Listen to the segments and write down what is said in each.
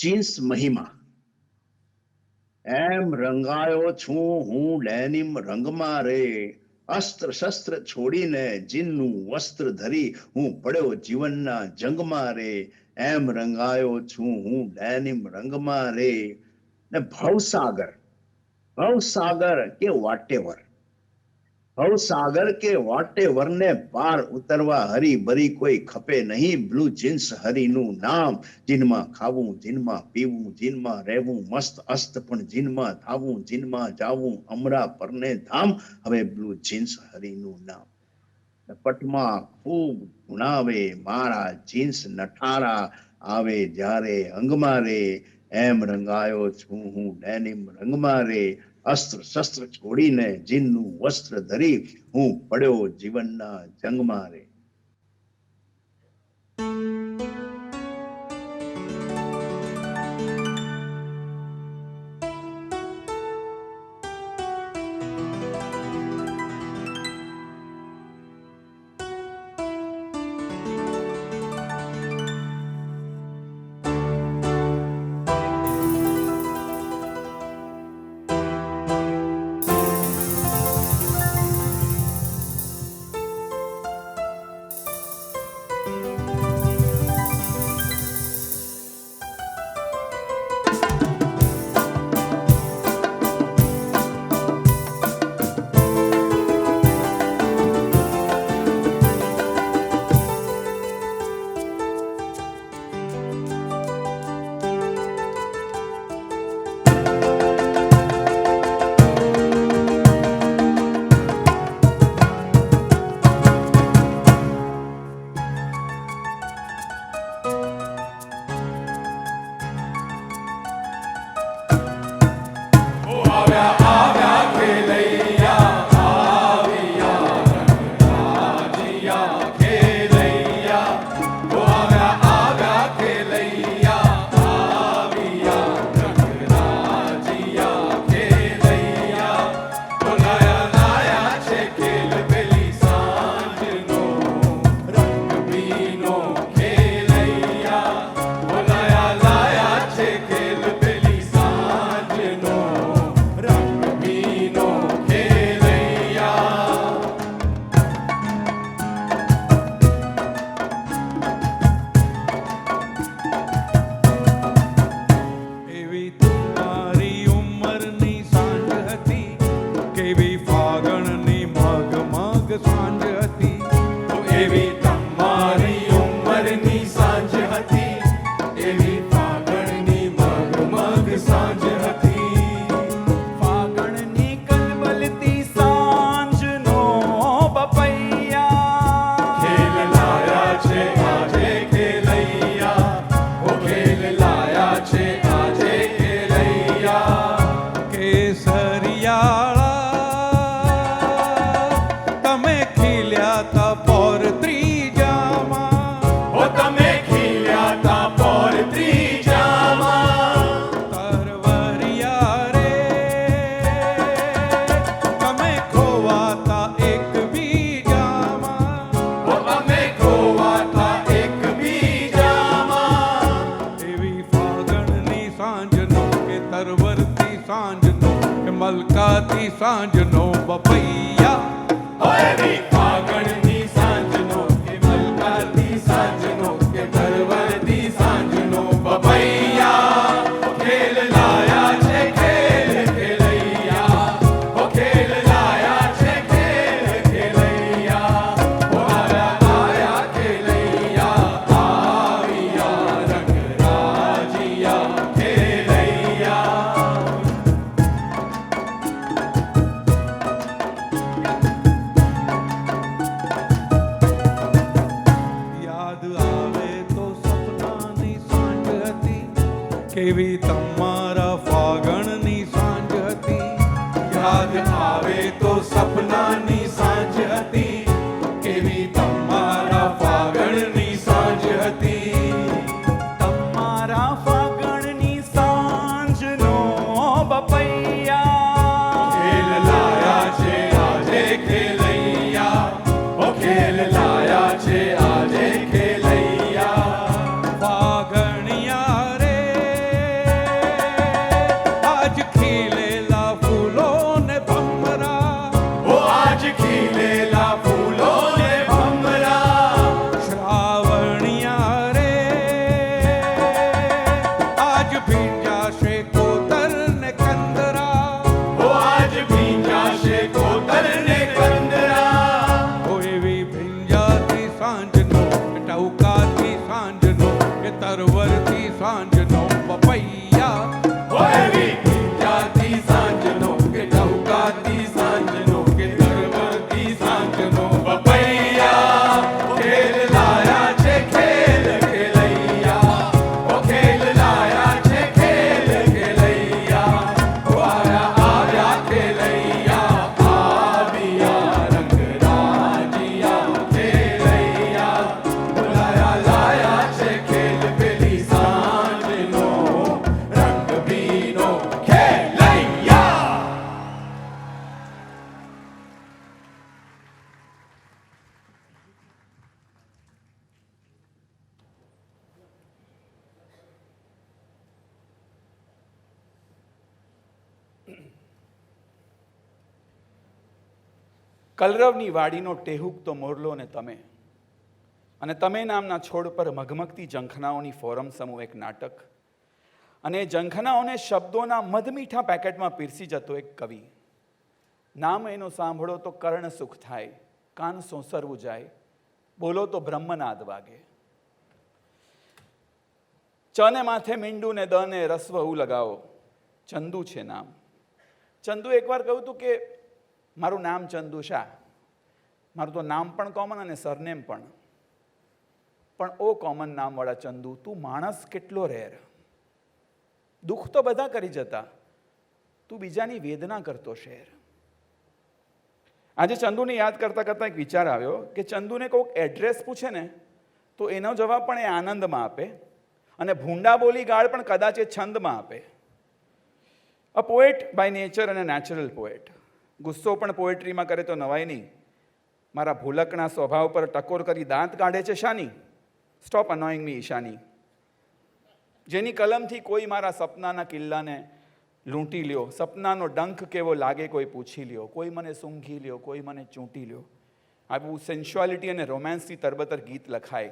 Jeans મહિમા. એમ રંગાયો છું હું ડેનિમ રંગમાં રે, અસ્ત્ર શસ્ત્ર છોડીને જીનનું વસ્ત્ર ધરી હું પડ્યો જીવનના જંગમાં રે. એમ રંગાયો છું હું ડેનિમ રંગમાં રે. ને ભવસાગર, ભવસાગર કે વોટેવર, ભવસાગર કે વોટેવર ને પાર ઉતરવા હરી ભરી કોઈ ખપે નહીં. બ્લુ જીન્સ હરીનું નામ, જીનમાં ખાવું જીનમાં પીવું જીનમાં રહેવું મસ્ત અસ્ત પણ જીનમાં થાવું જીનમાં જાવું અમરા પરને ધામ. હવે બ્લુ જીન્સ હરીનું નામ. પટમાં ખૂબ ગુણાવે મારા જીન્સ નઠારા, આવે જ્યારે અંગમાં રે. એમ રંગાયો છું હું ડેનિમ રંગમાં રે, અસ્ત્ર શસ્ત્ર છોડીને જીનનું વસ્ત્ર ધરી હું પડ્યો જીવનના જંગમાં રે. મલકાતી સાંજનો બપૈયા, એવી ફાગણની સાંજનો કે મલકાતી સાંજનો કે તરવરતી સાંજનો બપૈયા. ખેલ લાયા છે ખેલ ખેલૈયા, ઓ ખેલ લાયા છે ખેલ ખેલૈયા, ઓ આયા ખેલૈયા, આવ્યા રંગ રાજીયા ખેલૈયા. કેવી તમારા ફાગણની સાંજ હતી, યાદ આવે તો સપનાની સાંજ હતી. કેવી તમારા ફાગણની સાંજ હતી, તમારા ફાગણની સાંજનો બપૈયા. ખેલ લાયા છે આજે ખેલૈયા, ઓ ખેલ લાયા છે આજે ખેલૈયા. ફાગણિયા રે કલરવની વાડીનો ટેહુક તો મોરલો ને તમે, અને તમે નામના છોડ પર મઘમગતી ઝંખનાઓની ફોરમ સમૂહ એક નાટક, અને એ ઝંખનાઓને શબ્દોના મધમીઠા પેકેટમાં પીરસી જતો એક કવિ. નામ એનું સાંભળો તો કર્ણ સુખ થાય, કાન સોંસરવું જાય, બોલો તો બ્રહ્મનાદ વાગે. ચને માથે મીંડું ને દને રસ્વ ઉ લગાવો, ચંદુ છે નામ. ચંદુ એકવાર કહ્યું હતું કે મારું નામ ચંદુ શાહ, મારું તો નામ પણ કોમન અને સરનેમ પણ ઓ કોમન નામવાળા ચંદુ, તું માણસ કેટલો રેર. દુઃખ તો બધા કરી જતા, તું બીજાની વેદના કરતો શેર. આજે ચંદુને યાદ કરતા કરતા એક વિચાર આવ્યો કે ચંદુને કોઈક એડ્રેસ પૂછે ને તો એનો જવાબ પણ એ આનંદમાં આપે, અને ભૂંડા બોલી ગાળ પણ કદાચ એ છંદમાં આપે. અ પોએટ બાય નેચર અને નેચરલ પોએટ. ગુસ્સો પણ પોએટ્રીમાં કરે તો નવાય નહીં. મારા ભૂલકના સ્વભાવ પર ટકોર કરી દાંત કાઢે છે શાની? સ્ટોપ અનોઈંગ મી ઈશાની. જેની કલમથી કોઈ મારા સપનાના કિલ્લાને લૂંટી લ્યો, સપનાનો ડંખ કેવો લાગે કોઈ પૂછી લ્યો, કોઈ મને સૂંઘી લ્યો, કોઈ મને ચૂંટી લ્યો. આવું સેન્સ્યુઆલિટી અને રોમાન્સથી તરબતર ગીત લખાય.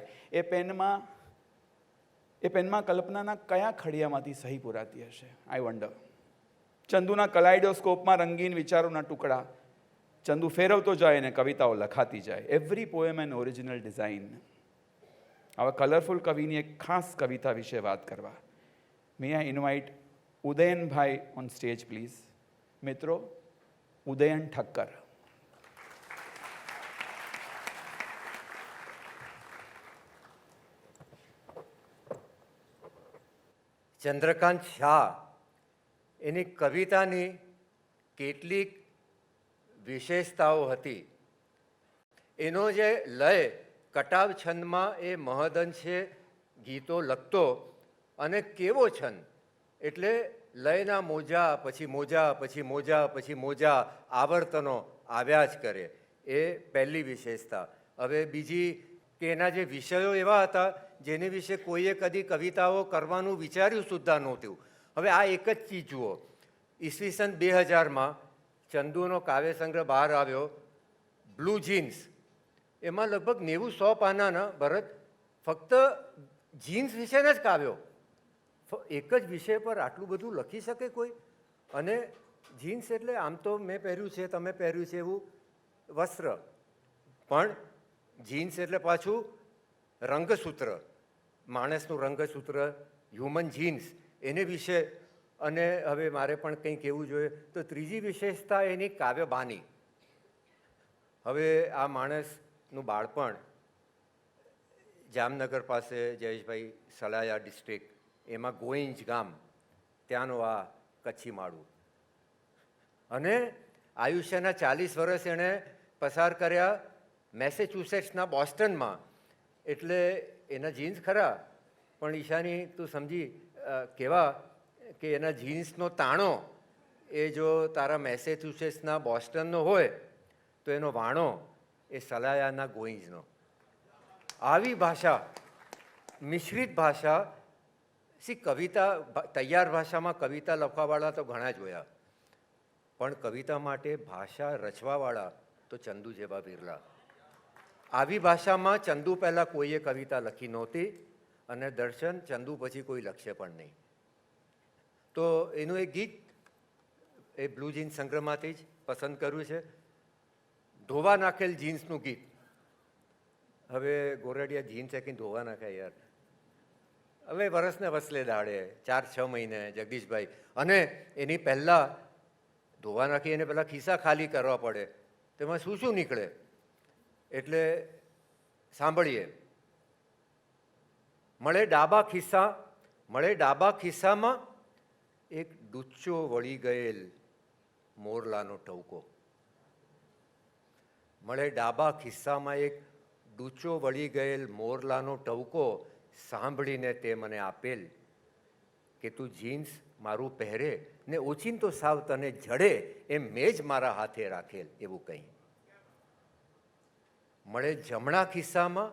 એ પેનમાં કલ્પનાના કયા ખડિયામાંથી સહી પુરાતી હશે? આઈ વન્ડર. ચંદુના કલાઇડોસ્કોપમાં રંગીન વિચારોના ટુકડા. ચંદુ ફેરવતો જાય અને કવિતાઓ લખાતી જાય. Every poem an original design. આવા કલરફુલ કવિની એક ખાસ કવિતા વિશે વાત કરવા may I invite Udayanbhai on stage please. મિત્રો, ઉદયન ઠક્કર. ચંદ્રકાંત શાહ એની કવિતાની કેટલીક વિશેષતાઓ હતી. એનો જે લય કટાવ છંદમાં એ મહદઅંશે ગીતો લખતો, અને કેવો છંદ એટલે લયના મોજા પછી મોજા પછી મોજા પછી મોજા આવર્તનો આવ્યા જ કરે. એ પહેલી વિશેષતા. હવે બીજી કે એના જે વિષયો એવા હતા જેને વિશે કોઈએ કદી કવિતાઓ કરવાનું વિચાર્યું સુદ્ધા નહોતું. હવે આ એક જ ચીજ જુઓ. ઈસવીસન 2000માં ચંદુનો કાવ્ય સંગ્રહ બહાર આવ્યો, બ્લુ જીન્સ. એમાં લગભગ 90-100 પાનાના ભરત ફક્ત જીન્સ વિશેના જ કાવ્યો. એક જ વિષય પર આટલું બધું લખી શકે કોઈ? અને જીન્સ એટલે આમ તો મેં પહેર્યું છે, તમે પહેર્યું છે એવું વસ્ત્ર, પણ જીન્સ એટલે પાછું રંગસૂત્ર, માણસનું રંગસૂત્ર, હ્યુમન જીન્સ, એને વિશે. અને હવે મારે પણ કંઈ કહેવું જોઈએ તો ત્રીજી વિશેષતા એની કાવ્યબાની. હવે આ માણસનું બાળપણ જામનગર પાસે જયેશભાઈ સલાયા ડિસ્ટ્રિક્ટ, એમાં ગોઈંજ ગામ, ત્યાંનું આ કચ્છી માળું. અને આયુષ્યના 40 વર્ષ એણે પસાર કર્યા મેસેચ્યુસેટ્સના બોસ્ટનમાં. એટલે એના જીન્સ ખરા, પણ ઈશાની તું સમજી કેવા કે એના જીન્સનો તાણો એ જો તારા મેસેચ્યુસેટ્સના બોસ્ટનનો હોય તો એનો વાણો એ સલાયાના ગોઈંજનો. આવી ભાષા, મિશ્રિત ભાષા. કવિતા, તૈયાર ભાષામાં કવિતા લખવાવાળા તો ઘણા જોયા, પણ કવિતા માટે ભાષા રચવાવાળા તો ચંદુ જેવા બિરલા. આવી ભાષામાં ચંદુ પહેલાં કોઈએ કવિતા લખી નહોતી, અને દર્શન ચંદુ પછી કોઈ લખશે પણ નહીં. તો એનું એક ગીત એ બ્લુ જીન્સ સંગ્રહમાંથી જ પસંદ કર્યું છે, ધોવા નાખેલ જીન્સનું ગીત. હવે ગોરડિયા જીન્સ એકીને ધોવા નાખ્યા યાર. હવે વરસને વસલે દાડે 4-6 મહિને જગદીશભાઈ, અને એની પહેલાં ધોવા નાખી એને પહેલાં ખિસ્સા ખાલી કરવા પડે, તેમાં શું શું નીકળે. એટલે સાંભળીએ. મળે ડાબા ખિસ્સામાં એક ડૂચો વળી ગયેલ મોરલાનો ટવકો. મળે ડાબા ખિસ્સામાં એક ડૂચો વળી ગયેલ મોરલાનો ટવકો, સાંભળીને તે મને આપેલ કે તું જીન્સ મારું પહેરે ને ઓચિંતો સાવ તને જડે એમ મેં જ મારા હાથે રાખેલ, એવું કંઈ. મળે જમણા ખિસ્સામાં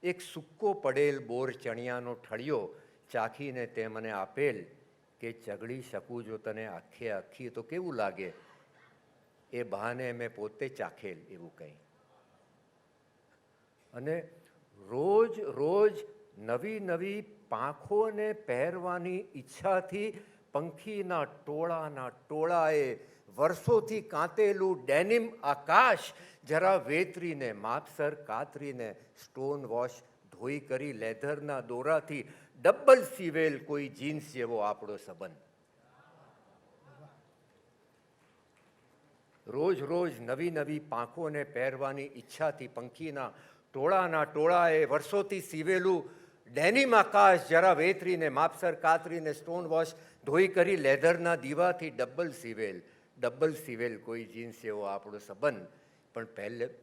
એક સૂકો પડેલ બોર ચણિયાનો ઠળિયો, ચાખીને તે મને આપેલ કે ચગડી શકું જો તને આખે આખી તો કેવું લાગે, એ બહાને મેં પોતે ચાખેલ એવું કંઈ. અને રોજ રોજ નવી નવી પાંખોને પહેરવાની ઈચ્છાથી પંખીના ટોળાએ વર્ષોથી કાંતેલું ડેનિમ આકાશ જરા વેતરીને માપસર કાતરીને સ્ટોન વોશ ધોઈ કરી લેધરના દોરાથી ડબલ સીવેલ કોઈ જીન્સ જેવો આપણો સંબંધ. રોજ રોજ નવી નવી પાંખોને પહેરવાની ઈચ્છાથી પંખીના ટોળાએ વર્ષોથી સીવેલું ડેનિમ આકાશ જરા વેતરીને માપસર કાતરીને સ્ટોન વોશ ધોઈ કરી લેધરના દીવાથી ડબલ સીવેલ કોઈ જીન્સ જેવો આપણો સંબંધ. પણ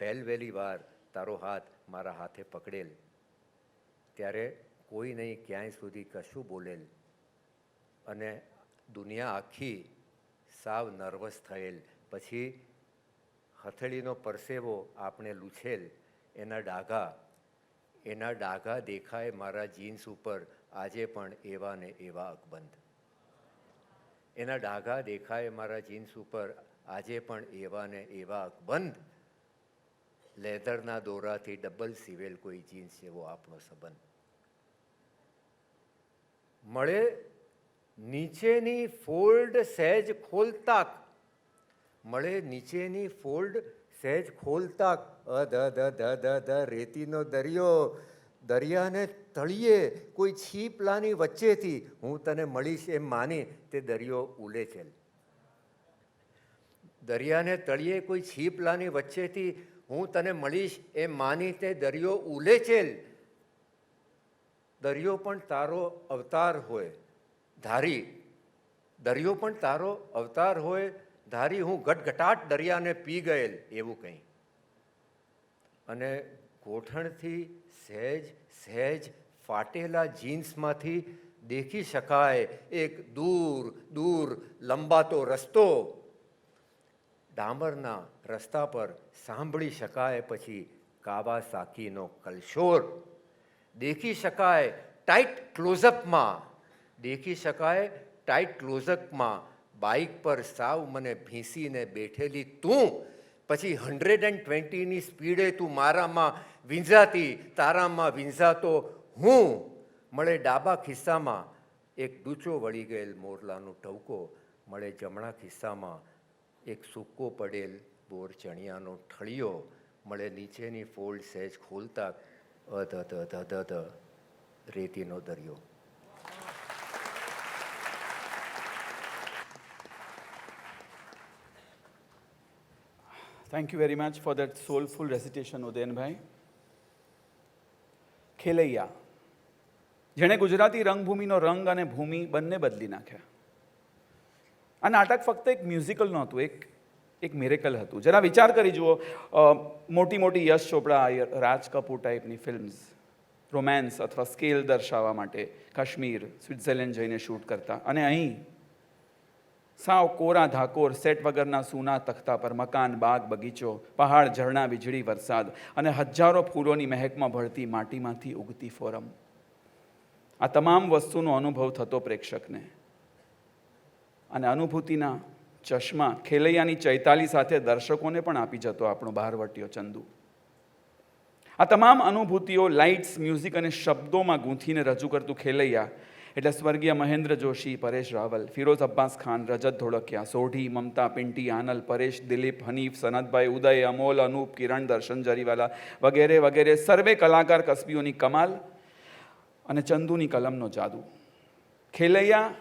પહેલવેલી વાર તારો હાથ મારા હાથે પકડેલ ત્યારે કોઈ નહીં ક્યાંય સુધી કશું બોલેલ અને દુનિયા આખી સાવ નર્વસ થયેલ. પછી હથેળીનો પરસેવો આપણે લૂછેલ, એના ડાઘા દેખાય મારા જીન્સ ઉપર આજે પણ એવા ને એવા અકબંધ. એના ડાઘા દેખાય મારા જીન્સ ઉપર આજે પણ એવા ને એવા અકબંધ. લેધરના દોરાથી ડબલ સીવેલ કોઈ જીન્સ જેવો આપણો સંબંધ. મળે નીચેની ફોલ્ડ સહેજ ખોલતા, મળે નીચેની ફોલ્ડ સહેજ ખોલતા રેતીનો દરિયાને તળિયે કોઈ છીપલાની વચ્ચેથી હું તને મળીશ એમ માની તે દરિયો ઉલેચેલ. દરિયાને તળિયે કોઈ છીપલાની વચ્ચેથી હું તને મળીશ એમ માની તે દરિયો ઉલેચેલ. દરિયો પણ તારો અવતાર હોય ધારી, દરિયો પણ તારો અવતાર હોય ધારી, હું ગટગટાટ દરિયાને પી ગયેલ એવું કંઈ. અને ગોઠણથી સહેજ ફાટેલા જીન્સમાંથી દેખી શકાય એક દૂર લંબાતો રસ્તો. ડામરના રસ્તા પર સાંભળી શકાય પછી કાવાસાકીનો કલશોર. દેખી શકાય ટાઈટ ક્લોઝઅપમાં બાઇક પર સાવ મને ભીંસીને બેઠેલી તું. પછી 120ની સ્પીડે તું મારામાં વીંઝાતી, તારામાં વીંઝાતો હું. મળે ડાબા ખિસ્સામાં એક ડૂચો વળી ગયેલ મોરલાનો ટવકો, મળે જમણા ખિસ્સામાં એક સૂકો પડેલ બોર ચણિયાનો ઠળિયો, મળે નીચેની ફોલ્ડ સહેજ ખોલતા રેતીનો દરિયો. Thank you very much for that soulful recitation, ઉદયનભાઈ. ખેલૈયા, જેણે ગુજરાતી રંગભૂમિનો રંગ અને ભૂમિ બંને બદલી નાખ્યા. આ નાટક ફક્ત એક મ્યુઝિકલ નહોતું, એક મિરેકલ હતું. જરા વિચાર કરી જુઓ, મોટી યશ ચોપડા, રાજ કપૂર ટાઈપની ફિલ્મ્સ રોમેન્સ અથવા સ્કેલ દર્શાવવા માટે કાશ્મીર, સ્વિટ્ઝરલેન્ડ જઈને શૂટ કરતા, અને અહીં સાવ કોરા ધાકોર સેટ વગરના સૂના તખ્તા પર મકાન, બાગ, બગીચો, પહાડ, ઝરણા, વીજળી, વરસાદ અને હજારો ફૂલોની મહેકમાં ભળતી માટીમાંથી ઉગતી ફોરમ. આ તમામ વસ્તુનો અનુભવ થતો પ્રેક્ષકને, અને અનુભૂતિના ચશ્મા ખેલૈયાની ચૈતાલી સાથે દર્શકોને પણ આપી જતો આપણો બહારવટીયો ચંદુ. આ તમામ અનુભૂતિઓ લાઇટ્સ, મ્યુઝિક અને શબ્દોમાં ગૂંથીને રજૂ કરતું ખેલૈયા એટલે સ્વર્ગીય મહેન્દ્ર જોશી, પરેશ રાવલ, ફિરોઝ અબ્બાસ ખાન, રજત ધોળકિયા, સોઢી, મમતા, પિંટી, આનલ, પરેશ, દિલીપ, હનીફ, સનતભાઈ, ઉદય, અમોલ, અનૂપ, કિરણ, દર્શન જરીવાલા વગેરે સર્વે કલાકાર કસબીઓની કમાલ અને ચંદુની કલમનો જાદુ. ખેલૈયા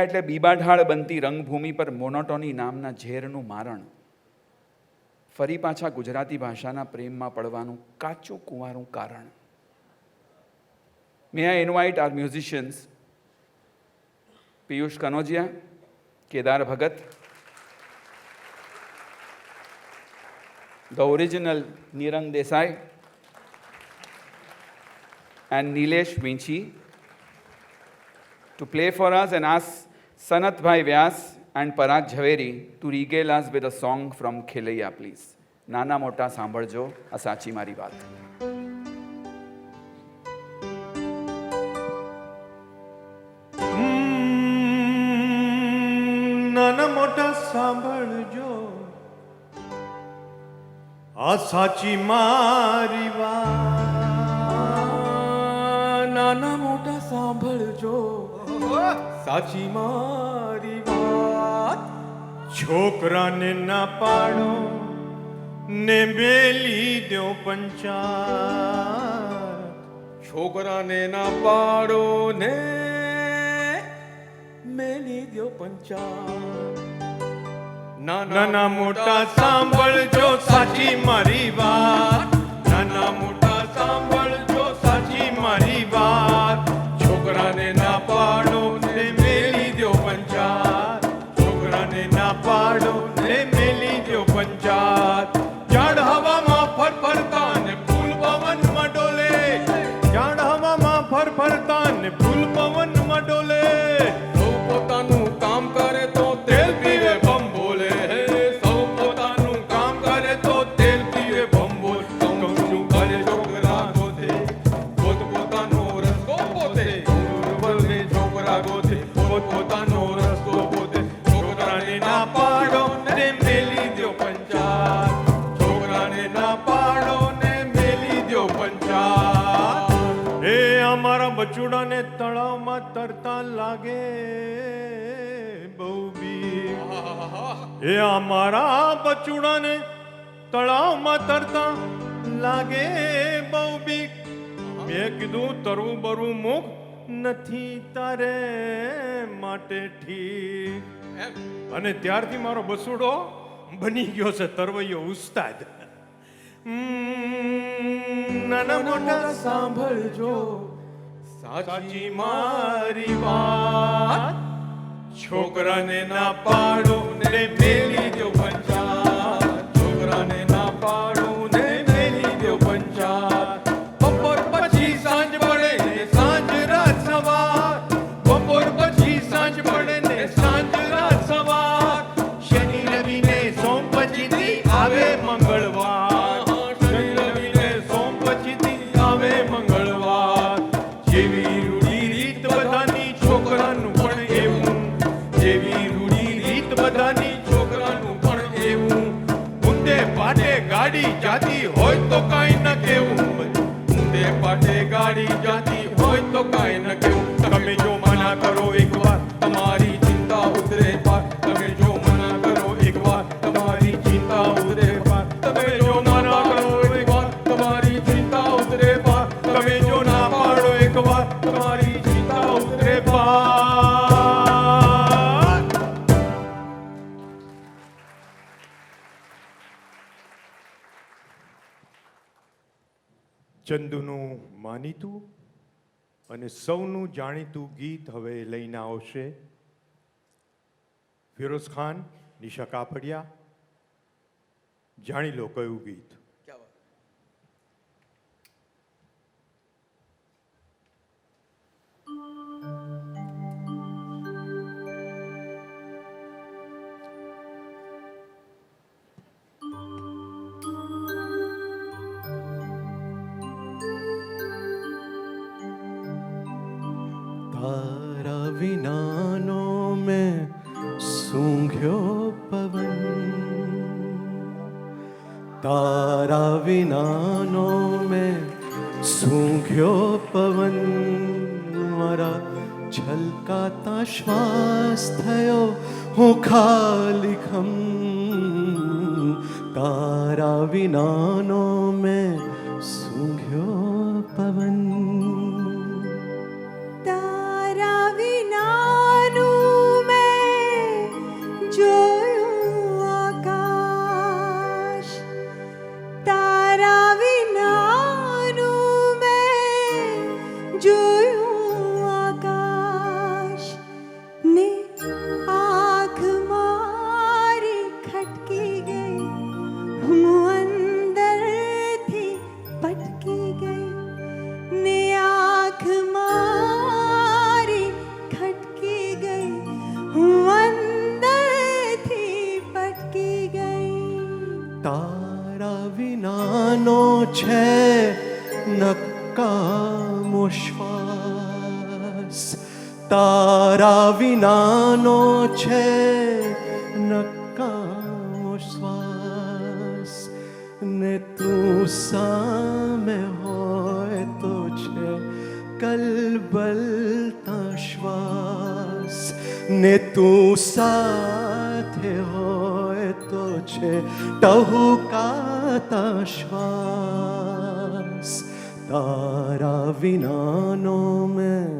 એટલે બીબાઢાળ બનતી રંગભૂમિ પર મોનોટોની નામના ઝેરનું મારણ. ફરી પાછા ગુજરાતી ભાષાના પ્રેમમાં પડવાનું કાચું કુંવારું કારણ. May I invite our musicians, Piyush Kanojia, Kedar Bhagat, the original Nirang Desai, and Nilesh Vinci to play for us, and ask Sanat Bhai Vyas and Parag Jhaveri to regale us with a song from Khelaiya, please. Nana Mota Sambhaljo, a sachi mari baat. નાના મોટા સાંભળ આ સાચી મારી વાત, નાના મોટા સાંભળજો સાચી મારી વાત. છોકરાને ના પાડો ને મેલી દો પંચાયત. છોકરાને ના પાડો ને મેલી દ્યો પંચાયત. નાના મોટા સાંભળજો સાચી મારી વાત, નાના મોટા સાંભળજો સાચી મારી વાત. છોકરાને ના પાડો ને મેલી દો પંચાયત, છોકરાને ના પાડો ને મેલી દો પંચાયત. ઝાડ હવામાં ફરફરતા ને ફૂલ પવનમાં ડોલે, ઝાડ હવામાં ફરફરતા ને ફૂલ પવનમાં ડોલે. સૌ પોતાનું કામ કરે તો તેલ પીવે બમ બોલે. સૌ પોતાનું કામ કરે તો તેલ પીવે બમ બોલ. કૌનું કરે છોકરા ગોતે પોત પોતાનો રસ્તો પોતે. બોલે છોકરા ગોતે પોત પોતાનો રસ્તો પોતે. છોકરાને ના પાડો ને મેલી દ્યો પંચાયત. છોકરાને ના પાડો ને મેલી દ્યો પંચાયત. એ અમારા બચુડાને તળાવમાં તરતા લાગે બહુ બીક. એ અમારા બચુડાને તળાવમાં તરતા લાગે બહુ બીક. મેં કીધું તરવું બરવું મુખ નથી તારે માટે ઠીક. અને ત્યારથી મારો બસુડો બની ગયો છે તરવૈયો ઉસ્તાદ. નાના મોટા સાંભળજો સાચી મારી વાત. છોકરાને ના પાડો ને મેલી દો પંચાયત, છોકરાને ના પાડો ને મેલી દો પંચાયત. બપોર પછી સાંજ પડે ને સાંજ રાત સવાર, બપોર પછી સાંજ પડે ને સાંજ રાત સવાર. શનિ રવિ ને સોમ પછીથી આવે મંગળવાર, શનિ રવિ ને સોમ પછીથી આવે મંગળવાર. જેવી રૂઢી રીત બધાની છોકરાનું પણ એવું, જેવી રૂઢી રીત બધાની છોકરાનું પણ એવું. ઊંધે પાટે ગાડી જાતી હોય તો કાંઈ ન કેવું, ઊંધે પાટે ગાડી જાતી હોય તો કાંઈ ન કેવું. તમે જો મના કરો એકવાર તમારી ચિંતા ઉતરે પાર, તમે જો મના કરો એકવાર તમારી ચિંતા ઉતરે પાર, તમે જો મના કરો એકવાર તમારી ચિંતા ઉતરે પાર, તમે જો ના પાડો એકવાર તમારી ચિંતા ઉતરે પાર. ચંદુનું માનીતું અને સૌનું જાણીતું ગીત હવે લઈને આવશે ફિરોઝ ખાન, નિશા કાપડિયા. જાણી લો કયું ગીત. તારા વિનાનો મેં સૂંઘ્યો પવન, તારા વિનાનો મેં સૂંઘ્યો પવન. મારા છલકાતા શ્વાસ થયો હું ખાલી ખમ, તારા વિનાનો મેં સૂંઘ્યો પવન. તારા વિનાનું મેં જોયું આકાશ, તારા વિનાનું મેં જોયું આકાશ. ને આંખ મારી ખટકી ગઈ, હું અંદરથી પટકી ગઈ. ને આંખ મારી ખટકી ગઈ, હું અંદરથી પટકી ગઈ. તારા વિનાનો છે નકામો શ્વાસ, તારા વિનાનો છે નકામો શ્વાસ. ને તું સામે હોય તો છે કલબલતા શ્વાસ, ને તું સાથે હોય તો છે ટહુકાતા શ્વાસ. તારા વિનાનો મેં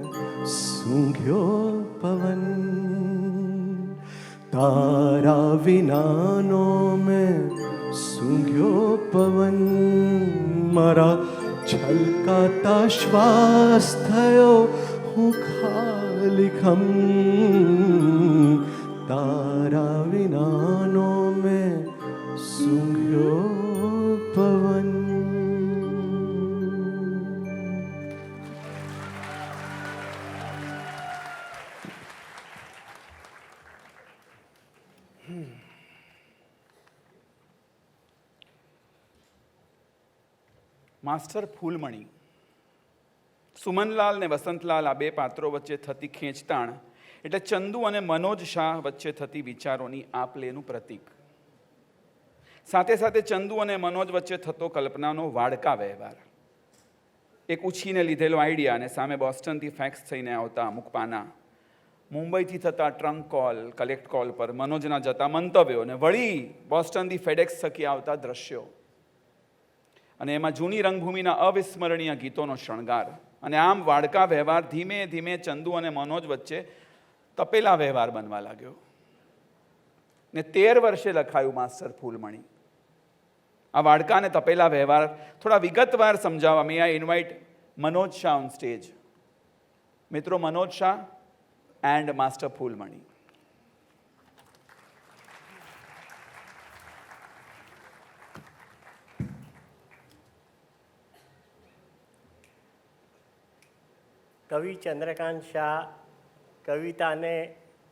સૂંઘ્યો પવન, તારા વિનાનો મેં સૂંઘ્યો પવન. મારા છલકાતા શ્વાસ થયો હું ખાલીખમ, તારા વિનાનો મેં સૂંઘ્યો પવન. માસ્ટર ફૂલમણી. સુમનલાલ ને વસંતલાલ આ બે પાત્રો વચ્ચે થતી ખેંચતાણ એટલે ચંદુ અને મનોજ શાહ વચ્ચે થતી વિચારોની આપ લેનું પ્રતીક. સાથે સાથે ચંદુ અને મનોજ વચ્ચે થતો કલ્પનાનો વાડકા વ્યવહાર. એક ઉછીને લીધેલો આઈડિયા અને સામે બોસ્ટનથી ફેક્સ થઈને આવતા અમુક પાના, મુંબઈથી થતા ટ્રંક કોલ, કલેક્ટ કોલ પર મનોજના જતા મંતવ્યો અને વળી બોસ્ટનથી ફેડેક્સ થકી આવતા દ્રશ્યો, અને એમાં જૂની રંગભૂમિના અવિસ્મરણીય ગીતોનો શણગાર. અને આમ વાડકા વ્યવહાર ધીમે ધીમે ચંદુ અને મનોજ વચ્ચે તપેલા વ્યવહાર બનવા લાગ્યો. ને 13 વર્ષે લખાયું માસ્ટર ફૂલમણી. આ વાડકા અને તપેલા વ્યવહાર થોડા વિગતવાર સમજાવવા may I invite Manoj Shah on stage. મિત્રો, મનોજ શાહ એન્ડ માસ્ટર ફૂલમણી. કવિ ચંદ્રકાંત શાહ કવિતાને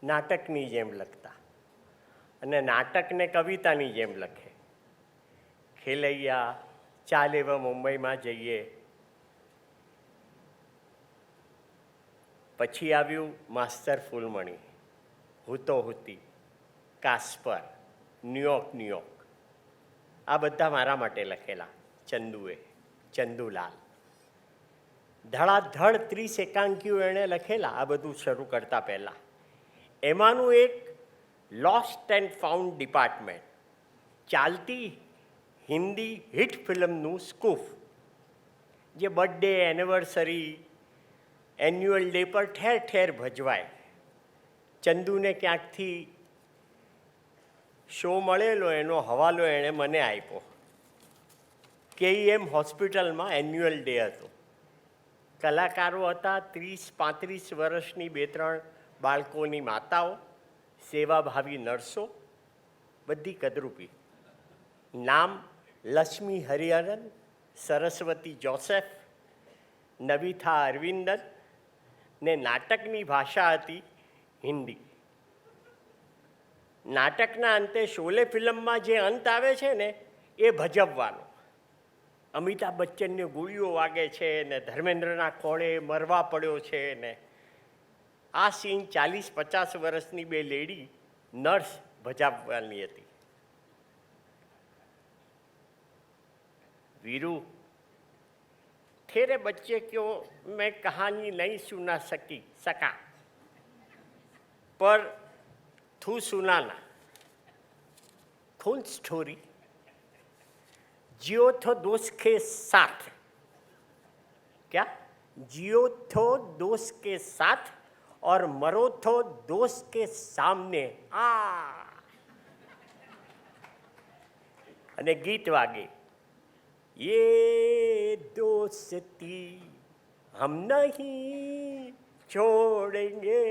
નાટકની જેમ લખતા અને નાટકને કવિતાની જેમ લખે. ખેલૈયા, ચાલ એવા મુંબઈમાં જઈએ, પછી આવ્યું માસ્ટર ફૂલમણી, હુતો હુતી, કાસ્પર, ન્યુયોર્ક. આ બધા મારા માટે લખેલા ચંદુએ, ચંદુલાલ. ધડાધડ 30 એકાંકીઓ એણે લખેલા આ બધું શરૂ કરતા પહેલાં. એમાંનું એક લોસ્ટ એન્ડ ફાઉન્ડ ડિપાર્ટમેન્ટ, ચાલતી હિન્દી હિટ ફિલ્મનું સ્કૂફ, જે બર્થડે, એનિવર્સરી, એન્યુઅલ ડે પર ઠેર ઠેર ભજવાય. ચંદુને ક્યાંકથી શો મળેલો, એનો હવાલો એણે મને આપ્યો. KEM હોસ્પિટલમાં એન્યુઅલ ડે હતો. કલાકારો હતા 30-35 વર્ષની 2-3 બાળકોની માતાઓ, સેવાભાવી નર્સો, બધી કદરૂપી. નામ લક્ષ્મી હરિહરન, સરસ્વતી જોસેફ, નવિથા અરવિંદન, ને નાટકની ભાષા હતી હિન્દી. નાટકના અંતે શોલે ફિલ્મમાં જે અંત આવે છે ને, એ ભજવવાનો. અમિતાભ બચ્ચનને ગોળીઓ વાગે છે ને ધર્મેન્દ્રના ખોળે મરવા પડ્યો છે ને. આ સીન 40-50 વર્ષની 2 લેડી નર્સ ભજાવવાની હતી. वीरू, तेरे बच्चे को मैं कहानी नहीं सुना सका, पर तू सुनाना. कौन स्टोरी? जियो तो दोस्त के साथ. क्या? जियो तो दोस्त के साथ और मरो तो दोस्त के सामने. અને ગીત વાગે, ये दोस्ती हम नहीं छोड़ेंगे.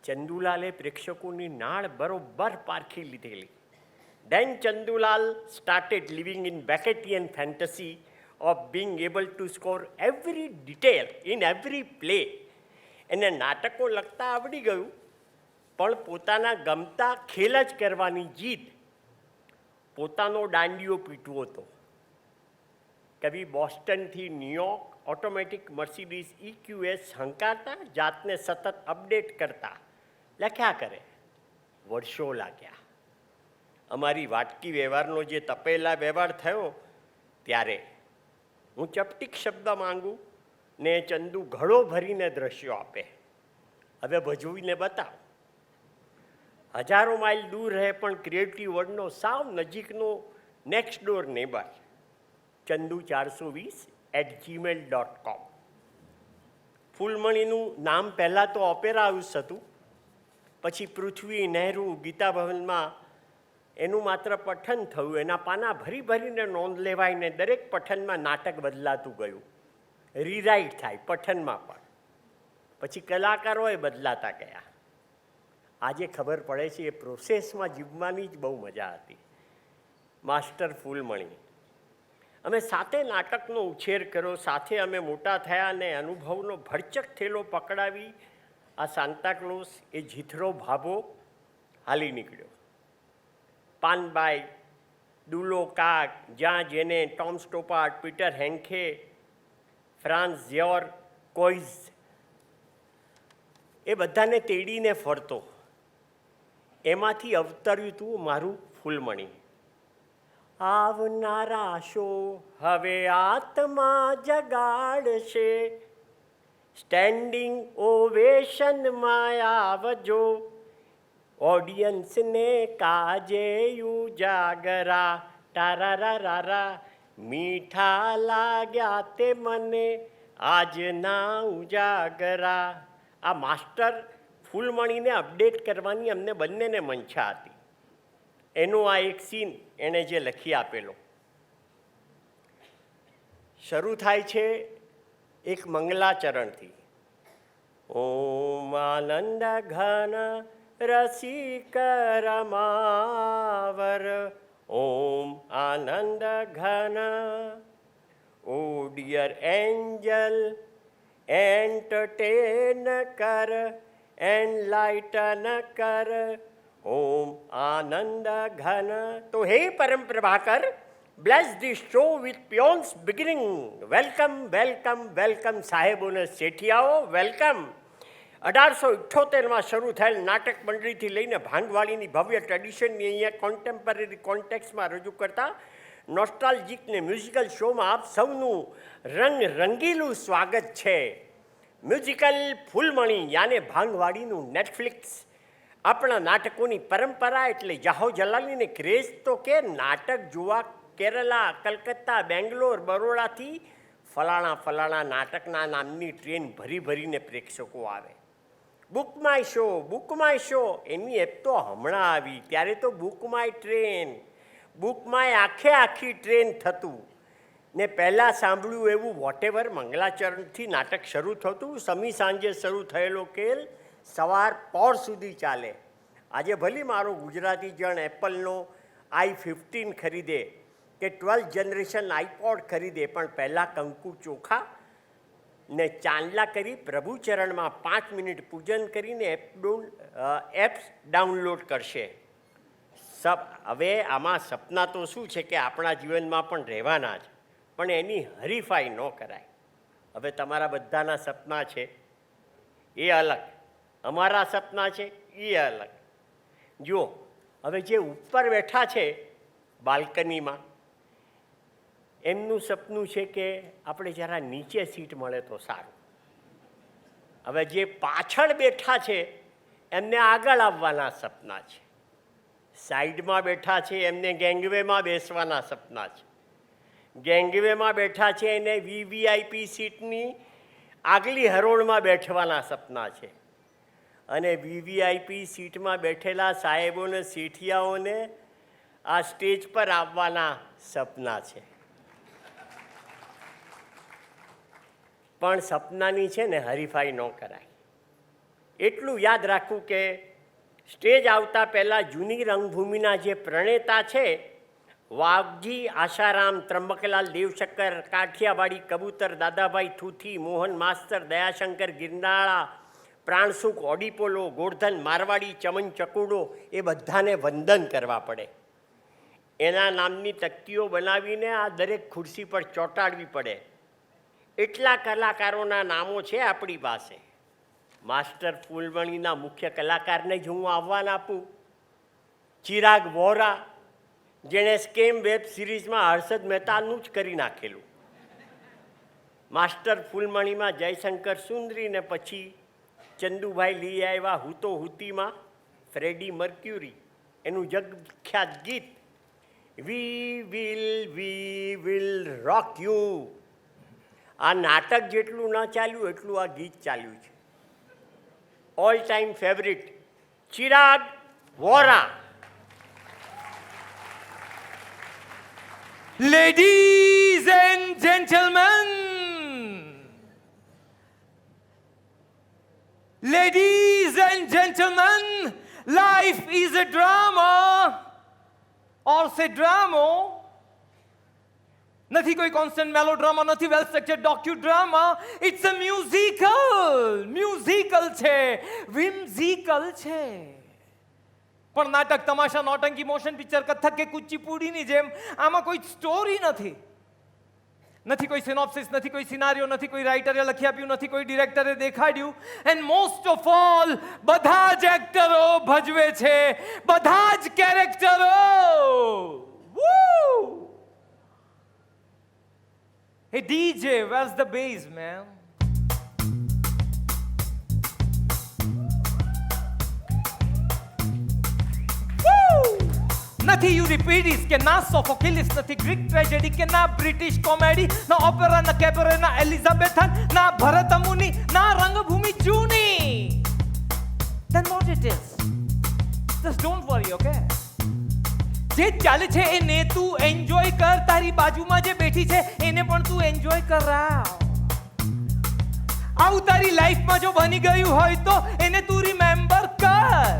ચંદુલાલે પ્રેક્ષકોની નાળ બરોબર પારખી લીધેલી. Then Chandulal started living in Beckettian fantasy of being able to score every detail in every play. એને નાટકો લખતા આવડી ગયું, પણ પોતાના ગમતા ખેલ જ કરવાની જીદ, પોતાનો દાંડિયો પીટવો હતો. કવિ બોસ્ટનથી ન્યુયોર્ક ઓટોમેટિક મર્સિડીઝ EQS હંકારતા, જાતને સતત અપડેટ કરતા લખ્યા કરે. વર્ષો લાગ્યા. અમારી વાટકી વ્યવહારનો જે તપેલા વ્યવહાર થયો ત્યારે હું ચપટીક શબ્દ માંગુ ને ચંદુ ઘડો ભરીને દ્રશ્યો આપે. હવે ભજવીને બતાવ. હજારો માઇલ દૂર રહે પણ ક્રિએટિવ વર્ડનો સાવ નજીકનો નેક્સ્ટ ડોર નેબર chandu420@gmail.com. ફૂલમણીનું નામ પહેલાં તો ઓપેરા હાઉસ હતું, પછી પૃથ્વી, નહેરુ, ગીતા ભવનમાં એનું માત્ર પઠન થયું. એના પાના ભરી ભરીને નોંધ લેવાય ને દરેક પઠનમાં નાટક બદલાતું ગયું, રીરાઇટ થાય પઠનમાં પણ. પછી કલાકારોએ બદલાતા ગયા. આજે ખબર પડે છે એ પ્રોસેસમાં જીવવાની જ બહુ મજા હતી. માસ્ટર ફૂલમણી, અમે સાથે નાટકનો ઉછેર કર્યો, સાથે અમે મોટા થયા અને અનુભવનો ભરચક થેલો પકડાવી આ સાન્તાક્લોઝ એ જીથરો ભાભો હાલી નીકળ્યો. પાનબાઈ, દુલો કાક, જ્યાં જેને, ટોમ સ્ટોપાર્ટ, પીટર હેન્કે, ફ્રાન્સ ઝિયોર કોઇઝ, એ બધાને તેડીને ફરતો. એમાંથી અવતર્યું હતું મારું ફૂલમણી. આવનારા શો હવે આત્મા જગાડશે, સ્ટેન્ડિંગ ઓવેશનમાં આવજો, ઓડિયન્સને કાજે ઉજાગરા, ટારારારા, મીઠા લાગ્યા તે મને આજના ઉજાગરા. આ માસ્ટર ફૂલમણીને અપડેટ કરવાની અમને બંનેને મંશા હતી. એનો આ એક સીન એણે જે લખી આપેલો શરૂ થાય છે એક મંગલાચરણથી. ઓમ આનંદ ઘન રસિક રમાવર, ઓમ આનંદ ઘન, ઓ ડિયર એન્જલ એન્ટરટેન કર, એનલાઇટન કર, ઓમ આનંદ ઘન. તો હે પરમ પ્રભાકર, bless this show with peons beginning. Welcome, welcome, welcome સાહેબોને શેઠિયાઓ, વેલકમ. 1878માં શરૂ થયેલ નાટક મંડળીથી લઈને ભાંગવાળીની ભવ્ય ટ્રેડિશનની અહીંયા કોન્ટેમ્પરરી કોન્ટેક્સમાં રજૂ કરતા નોસ્ટાલ્જિક ને મ્યુઝિકલ શોમાં આપ સૌનું રંગીલું સ્વાગત છે. મ્યુઝિકલ ફૂલમણી યાને ભાંગવાળીનું નેટફ્લિક્સ. આપણા નાટકોની પરંપરા એટલે જાહો જલાલીને ક્રેઝ તો કે નાટક જોવા કેરલા, કલકત્તા, બેંગ્લોર, બરોડાથી ફલાણા નાટકના નામની ટ્રેન ભરી ભરીને પ્રેક્ષકો આવે. Book my show any app તો હમણાં આવી, ત્યારે તો book my train, book my આખી ટ્રેન થતું ને. પહેલાં સાંભળ્યું એવું વોટેવર મંગલાચરણથી નાટક શરૂ થતું. સમી સાંજે શરૂ થયેલો ખેલ સવાર પોર સુધી ચાલે. આજે ભલે મારો ગુજરાતી જણ એપલનો i15 ખરીદે કે 12th જનરેશન આઈપોડ ખરીદે, પણ પહેલાં કંકુ ચોખા ને ચાંદલા કરી પ્રભુચરણમાં 5 મિનિટ પૂજન કરીને એપ્સ ડાઉનલોડ કરશે. હવે આમાં સપના તો શું છે કે આપણા જીવનમાં પણ રહેવાના જ, પણ એની હરીફાઈ ન કરાય. હવે તમારા બધાના સપના છે એ અલગ, અમારા સપના છે એ અલગ. જુઓ, હવે જે ઉપર બેઠા છે બાલ્કનીમાં, એમનું સપનું છે કે આપણે જરા નીચે સીટ મળે તો સારું. હવે જે પાછળ બેઠા છે એમને આગળ આવવાના સપના છે. સાઈડમાં બેઠા છે એમને ગેંગવેમાં બેસવાના સપના છે. ગેંગવેમાં બેઠા છે એને વીવીઆઈપી સીટની આગલી હરોળમાં બેઠવાના સપના છે. અને વીવીઆઈપી સીટમાં બેઠેલા સાહેબોને, શેઠિયાઓને આ સ્ટેજ પર આવવાના સપના છે. પણ સપનાની છે ને હરીફાઈ ન કરાય. એટલું યાદ રાખવું કે સ્ટેજ આવતા પહેલાં જૂની રંગભૂમિના જે પ્રણેતા છે, વાઘજી, આશારામ, ત્રંબકલાલ દેવશંકર, કાઠિયાવાડી કબૂતર, દાદાભાઈ થુથી, મોહન માસ્તર, દયાશંકર ગિરનાળા, પ્રાણસુખ, ઓડીપોલો, ગોરધન, મારવાડી, ચમન ચકુડો, એ બધાને વંદન કરવા પડે. એના નામની તકતીઓ બનાવીને આ દરેક ખુરશી પર ચોંટાડવી પડે. એટલા કલાકારોના નામો છે આપણી પાસે. માસ્ટર ફૂલમણીના મુખ્ય કલાકારને જ હું આહ્વાન આપું. ચિરાગ વોરા, જેણે સ્કેમ વેબ સિરીઝમાં હર્ષદ મહેતાનું જ કરી નાખેલું. માસ્ટર ફૂલમણીમાં જયશંકર સુંદરી ને પછી ચંદુભાઈ લઈ આવ્યા હૂતો હૂતીમાં ફ્રેડી મર્ક્યુરી, એનું જગખ્યાત ગીત વી વિલ રોક યુ. આ નાટક જેટલું ન ચાલ્યું એટલું આ ગીત ચાલ્યું છે. All time favourite Chirag Vora. Ladies and gentlemen, ladies and gentlemen, life is a drama or say drama. નથી કોઈ કોન્સ્ટન્ટ મેલોડ્રામા, નથી વેલ સ્ટ્રક્ચર્ડ ડોક્યુડ્રામા. ઇટ્સ અ મ્યુઝિકલ છે, વિમ્ઝિકલ છે. પણ નાટક, તમાશા, નોટંકી, મોશન પિક્ચર, કથક કે કુચીપુડીની જેમ આમાં કોઈ સ્ટોરી નથી. નથી કોઈ સિનોપ્સિસ, નથી કોઈ સિનારિયો, નથી કોઈ રાઇટરે લખી આપ્યું, નથી કોઈ ડિરેક્ટરે દેખાડ્યું. એન્ડ મોસ્ટ ઓફ ઓલ બધા જ એક્ટરો ભજવે છે, બધા જ કેરેક્ટરો. Hey DJ, where's the bass, man? નથી યુરિપિડિસ કે ના સોફોક્લિસ, નથી ગ્રીક ટ્રેજેડી કે ના બ્રિટિશ કોમેડી, ના ઓપેરા, ના કેબરે, ના એલિઝાબેથન, ના ભરત મુનિ, ના રંગભૂમિ જૂની. Then what it is? Just don't worry, okay? જે ચાલે છે એને તું એન્જોય કર. તારી બાજુમાં જે બેઠી છે એને પણ તું એન્જોય કરાવ. આવું તારી લાઈફમાં જો બની ગયું હોય તો એને તું રિમેમ્બર કર.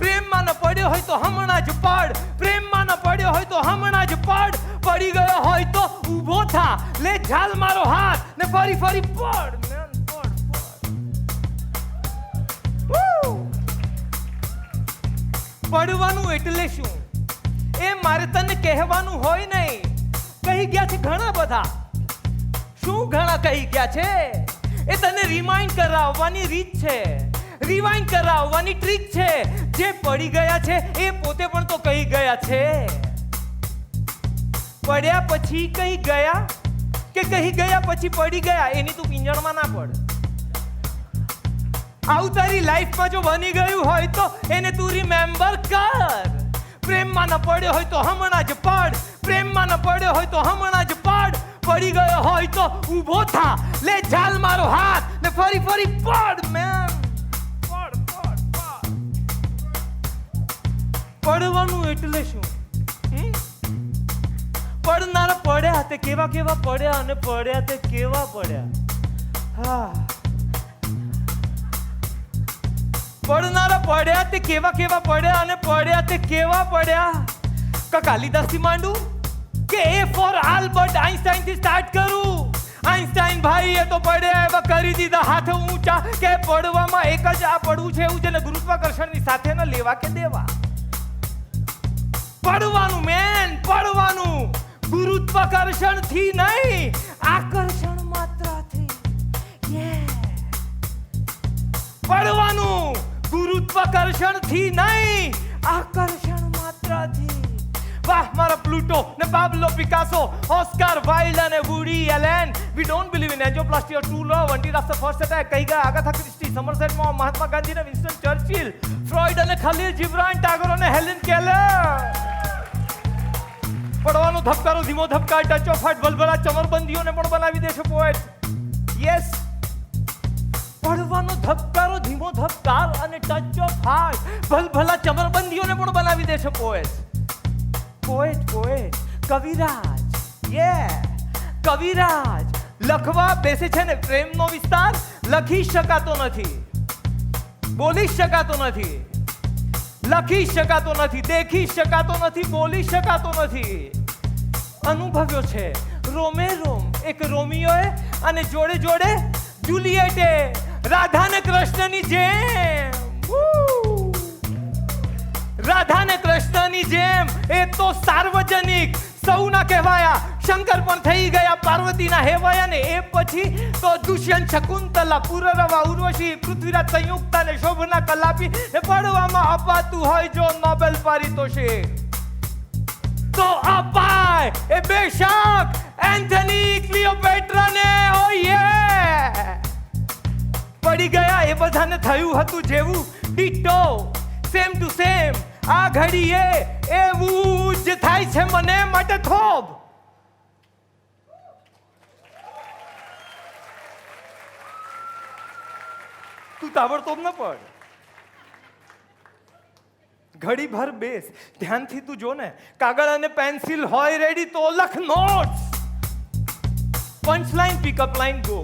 પ્રેમમાં ન પડ્યો હોય તો હમણાં જ પડ. પ્રેમમાં ન પડ્યો હોય તો હમણાં જ પડ. પડી ગયો હોય તો ઊભો થા, લે ઝાલ મારો હાથ ને ફરી ફરી પડ. પડવાનું એટલે શું એ મારે તને કહેવાનું હોય નહીં. કહી ગયા છે ઘણા બધા. શું ઘણા કહી ગયા છે એ તને રિમાઇન્ડ કરાવવાની રીત છે, રિવાઇન્ડ કરાવવાની ટ્રીક છે. જે પડી ગયા છે એ પોતે પણ તો કહી ગયા છે. પડ્યા પછી કહી ગયા કે કહી ગયા પછી પડી ગયા, એની તું પિંજણમાં ના પડ. આવું તારી લાઈફમાં જો બની ગયું હોય તો એને તું રિમેમ્બર કર. પ્રેમમાં ન પડ્યો હોય તો હમણાં જ પડ. પ્રેમમાં ન પડ્યો હોય તો હમણાં જ પડ. પડી ગયો હોય તો ઊભો થા, લે ઝાલ મારો હાથ ને ફરી ફરી પડ. મેન પડવાનું એટલે શું? પડનારા પડ્યા તે કેવા કેવા પડ્યા અને પડ્યા તે કેવા પડ્યા. હા, પડનારા પડ્યા તે કેવા કેવા પડ્યા અને પડ્યા તે કેવા પડ્યા. કાલિદાસ થી માંડું કે એ ફોર આલ્બર્ટ આઇન્સ્ટાઈન થી સ્ટાર્ટ કરું. આઇન્સ્ટાઈન ભાઈ એ તો પડ્યા એવા કરી દીધા હાથ ઊંચા કે પડવામાં એક જ આ પડવું છે એવું જેને ગુરુત્વાકર્ષણની સાથે ન લેવા કે દેવા. પડવાનું મેન, પડવાનું ગુરુત્વાકર્ષણ થી નહીં, આકર્ષણ માત્રથી. પડવાનું ગુરુત્વાકર્ષણ થી નહીં, આકર્ષણ માત્રથી. વાહ મારા પ્લુટો ને પાબ્લો પિકાસો, ઓસ્કાર વાઇલ્ડ અને Woody Allen. We don't believe in angioplasty or true love until after first attack. કહી ગયા Agatha Christie, Somerset Maugham, Mahatma Gandhi ને વિન્સ્ટન ચર્ચિલ, ફ્રોઇડ અને ખલીલ જીબ્રાન, ટાગોર અને હેલેન કેલર. પડવાનો ધબકારો, ધીમો ધબકાર, ટચ ઓફ હાર્ટ, ભલભલા ચમરબંધીઓને પણ બનાવી દેશે પોએટ. યસ, પડવાનો ધબકારો, ધીમો ધબકાર અને ટચ ઓફ હાર્ટ, ભલભલા ચમરબંધીઓને પણ બનાવી દેશે પોએટ. પોએટ, પોએટ, કવિરાજ. કવિરાજ લખવા બેસે છે ને પ્રેમનો વિસ્તાર લખી શકાતો નથી, બોલી શકાતો નથી, લખી શકાતો નથી, દેખી શકાતો નથી, બોલી શકાતો નથી. અનુભવ્યો છે રોમે રોમ એક રોમિયોએ અને જોડે જોડે જુલિયટે, રાધા ને કૃષ્ણની જેમ. રાધા ને કૃષ્ણની જેમ એ તો સાર્વજનિક સૌના કહેવાયા. શંકર પણ થઈ ગયા પાર્વતીના હેવાયા ને એ પછી તો દુષ્યંત, શકુંતલા, પુરરવા, ઉર્વશી, પૃથ્વીરાજ, સંયુક્તા ને શોભના કલાપી ને પડવામાં અપાતું હોય જો નોબેલ પારિતોષિક. તો અપાય એ બેશક એન્થની ક્લિયોપેટ્રા ને ઓ યે પડી ગયા એ બધાને થયું હતું જેવું ડીટો સેમ ટુ સેમ આ ઘડીએ એવું જ થાય છે મને માટે થોબ તું તાબડતોબ ન પડ ઘડી ભર બેસ ધ્યાનથી તું જો ને કાગળ અને પેન્સિલ હોય રેડી તો લખ notes punch line pickup line go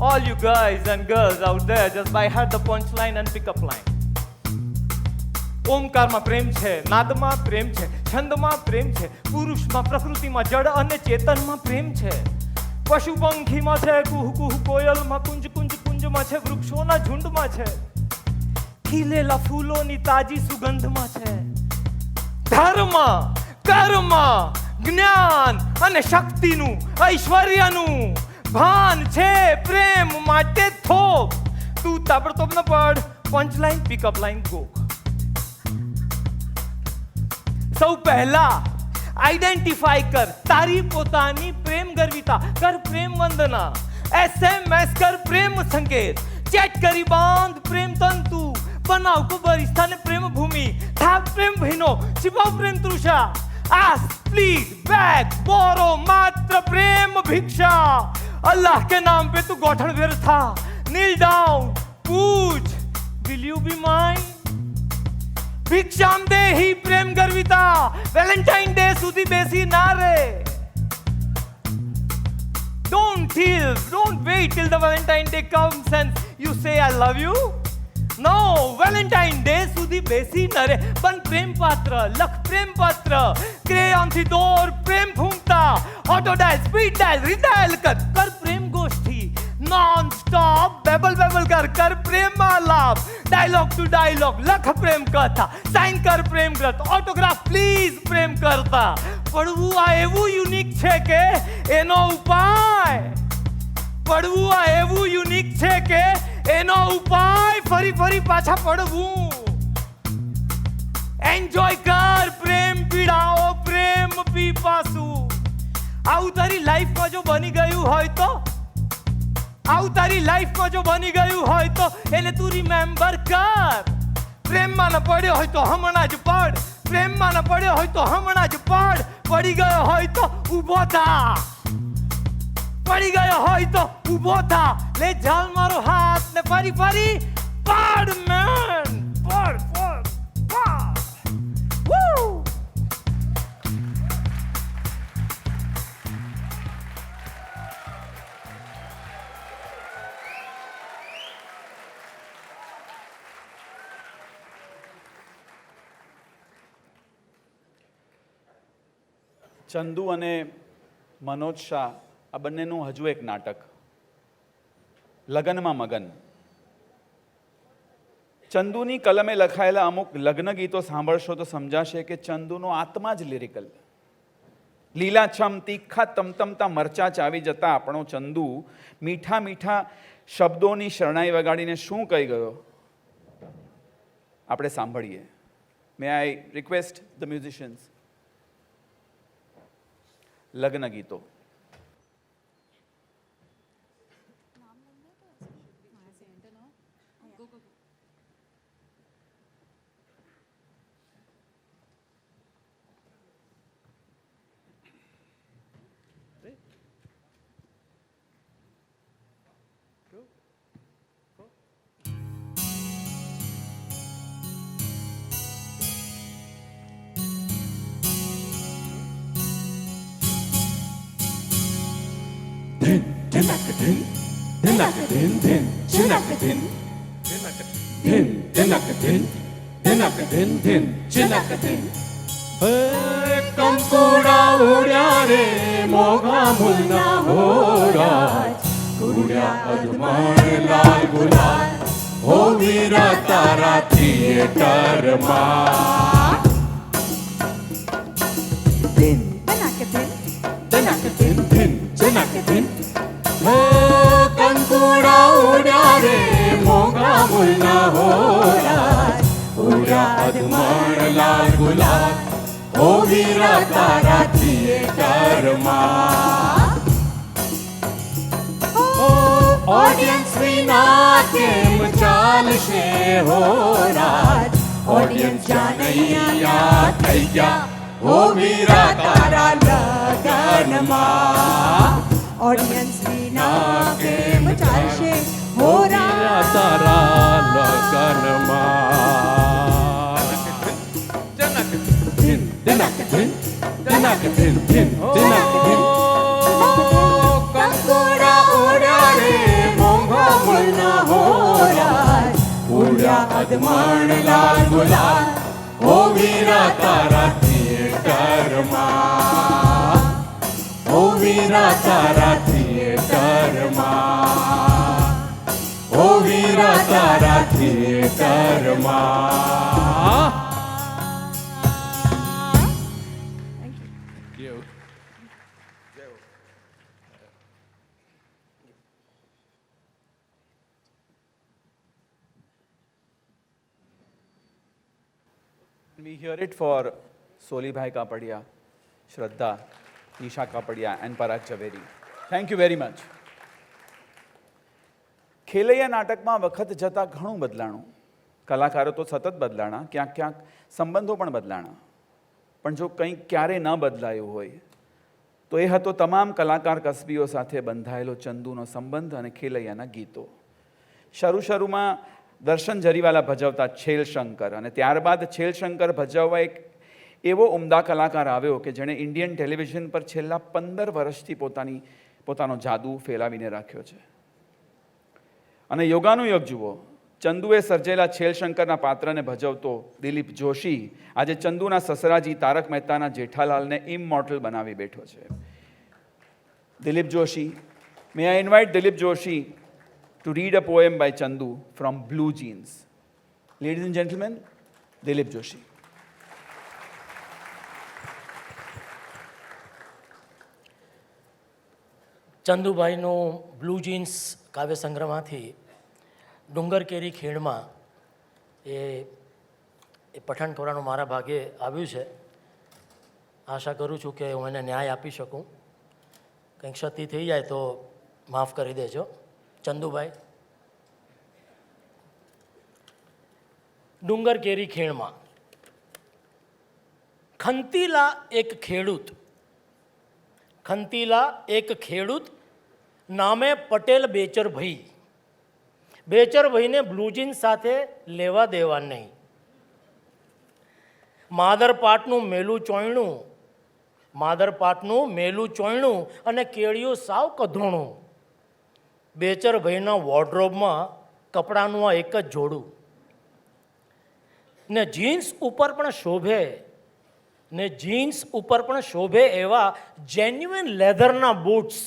all you guys and girls out there just by heart the punch line and pick up line ઓમકારમાં પ્રેમ છે નાદમાં પ્રેમ છે છંદમાં પ્રેમ છે પુરુષમાં પ્રકૃતિમાં જડ અને ચેતનમાં પ્રેમ છે પશુ પંખીમાં છે કુહુ કુહુ કોયલમાં કુંજ કુંજ કુંજમાં છે વૃક્ષોના ઝુંડમાં છે ખીલેલા ફૂલોની તાજી સુગંધમાં છે ધર્મ કર્મ જ્ઞાન અને શક્તિનું ઐશ્વર્યનું ભાન છે પ્રેમ માટે થોપ તું તાબડતોબ ન પડ પંચ લાઈન પિકઅપ લાઈન ગો સૌ પહેલા આઈડેન્ટિફાઈ કર તારી પોતાની પ્રેમ ગર્વિતા કર પ્રેમ વંદના SMS કર પ્રેમ સંકેત ચેટ કરી બાંધ પ્રેમ તંતુ બનાવ કબરિસ્તાને પ્રેમ ભૂમિ થાક પ્રેમ બહેનો छिपाओ प्रेम तृषा आस्क प्लीज बैग बोरो मात्र प्रेम भिक्षा अल्लाह के नाम पे तू गौठन व्यर्था नील डाउन पूछ विल यू बी माइन भिक्षाम दे ही प्रेम गर्विता वैलेंटाइन डे सुधी बेसी ना रे don't wait till the Valentine Day comes and you say I love you no Valentine Day સુધી બેસી ન રે પણ પ્રેમ પાત્ર લખ પ્રેમ પાત્ર ક્રેયોન થી દોર પ્રેમ ફૂંકતા auto dial speed dial redial કર પ્રેમ ગોષ્ઠી નોન સ્ટોપ બેબલ કર પ્રેમ આલાપ ડાયલોગ ટુ ડાયલોગ લખ પ્રેમ કથા સાઇન કર પ્રેમ ગ્રંથ ઓટોગ્રાફ પ્લીઝ પ્રેમ કરતા પડવું આ એવું યુનિક છે કે એનો ઉપાય પડવું આ એવું યુનિક છે કે એનો ઉપાય ફરી ફરી પાછા પડવું એન્જોય કર પ્રેમ પીડાઓ પ્રેમ પીપાસુ આવું તારી લાઈફમાં જો બની ગયું હોય તો આવું તારી લાઈફમાં જો બની ગયું હોય તો એને તું રિમેમ્બર કર પ્રેમમાં ન પડ્યો હોય તો હમણાં જ પડ પ્રેમમાં ન પડ્યો હોય તો હમણાં જ પડ પડી ગયો હોય તો ઊભો થા પડી ગયો હોય તો ઊભો થા લે જાલ મારો હાથ ને ફરી ફરી પાડ મેન પાડ વૂ ચંદુ અને મનોજ શાહ આ બંનેનું હજુ એક નાટક લગનમાં મગન ચંદુની કલમે લખાયેલા અમુક લગ્ન ગીતો સાંભળશો તો સમજાશે કે ચંદુનો આત્મા જ લિરિકલ લીલાછમ તીખા તમતમતા મરચા ચાવી જતા આપણો ચંદુ મીઠા મીઠા શબ્દોની શરણાઈ વગાડીને શું કહી ગયો આપણે સાંભળીએ મે આઈ રિક્વેસ્ટ ધ મ્યુઝિશિયન્સ લગ્ન ગીતો કંકુડા ઉડ્યા રે મોઘા મુલના હોરાજ કુડ્યા અજમાણ લાલ ગુલાલ હો વીરા તારા થિયેટરમાં દિન હો કંકુડા ઉડ્યા રે મોઘા મુલના હોરાજ ઉડ્યા અજમાણ લાલ ગુલાલ હો હો વીરા તારા થિયેટરમાં. ઓડિયન્સ વિના કેમ ચાલશે હો રાજ, ઓડિયન્સ જાનૈયા થઈ ગયા હો વીરા તારા લગનમાં. ઓડિયન્સ વિના કેમ ચાલશે હો રાજ, તારા લગનમાં. જનક ધીન ધીનક ધીન ધીનક ધીન ધીન ધીનક ધીન. કંકુડા ઉડ્યા રે મોંઘા મૂળના હો રાજ, ઉડ્યા અધમણ લાલ ગુલાલ હો વીરા તારા થિયેટરમાં. હો વીરા તારા થિયેટરમાં. હો વીરા તારા થિયેટરમાં. We hear it for Solibhai Kapadia, Shraddha, Nisha Kapadia and Parag Javeri. Thank you very much. ખેલૈયા નાટકમાં વખત જતાં ઘણું બદલાણું. કલાકારો તો સતત બદલાણા, ક્યાંક ક્યાંક સંબંધો પણ બદલાણા. પણ જો કંઈક ક્યારે ન બદલાયું હોય તો એ હતો તમામ કલાકાર કસબીઓ સાથે બંધાયેલો ચંદુનો સંબંધ અને ખેલૈયાના ગીતો. શરૂમાં દર્શન જરીવાલા ભજવતા છેલ શંકર અને ત્યારબાદ છેલ શંકર ભજવવા એક એવો ઉમદા કલાકાર આવ્યો કે જેણે ઇન્ડિયન ટેલિવિઝન પર છેલ્લા 15 વર્ષથી પોતાનો જાદુ ફેલાવીને રાખ્યો છે. અને યોગાનુયોગ જુઓ, ચંદુએ સર્જેલા છેલ શંકરના પાત્રને ભજવતો દિલીપ જોશી આજે ચંદુના સસરાજી તારક મહેતાના જેઠાલાલને ઇમમોર્ટલ બનાવી બેઠો છે. Dilip Joshi, may I invite Dilip Joshi to read a poem by Chandu from Blue Jeans. Ladies and gentlemen, Dilip Joshi. ચંદુભાઈનું બ્લુ જીન્સ કાવ્ય સંગ્રહમાંથી ડુંગર કેરી ખીણમાં એ પઠન કરવાનું મારા ભાગે આવ્યું છે. આશા કરું છું કે હું એને ન્યાય આપી શકું. કંઈક ક્ષતિ થઈ જાય તો માફ કરી દેજો. ચંદુભાઈ, ડુંગર કેરી ખીણમાં ખંતીલા એક ખેડૂત નામે પટેલ બેચરભાઈ. બેચરભાઈને બ્લુ જીન્સ સાથે લેવા દેવા નહીં. માદરપાટનું મેલું ચોયણું અને કેળિયું સાવ કધોણું. બેચરભાઈના વોર્ડરોબમાં કપડાનું આ એક જ જોડું ને જીન્સ ઉપર પણ શોભે એવા જેન્યુઅન લેધરના બૂટ્સ.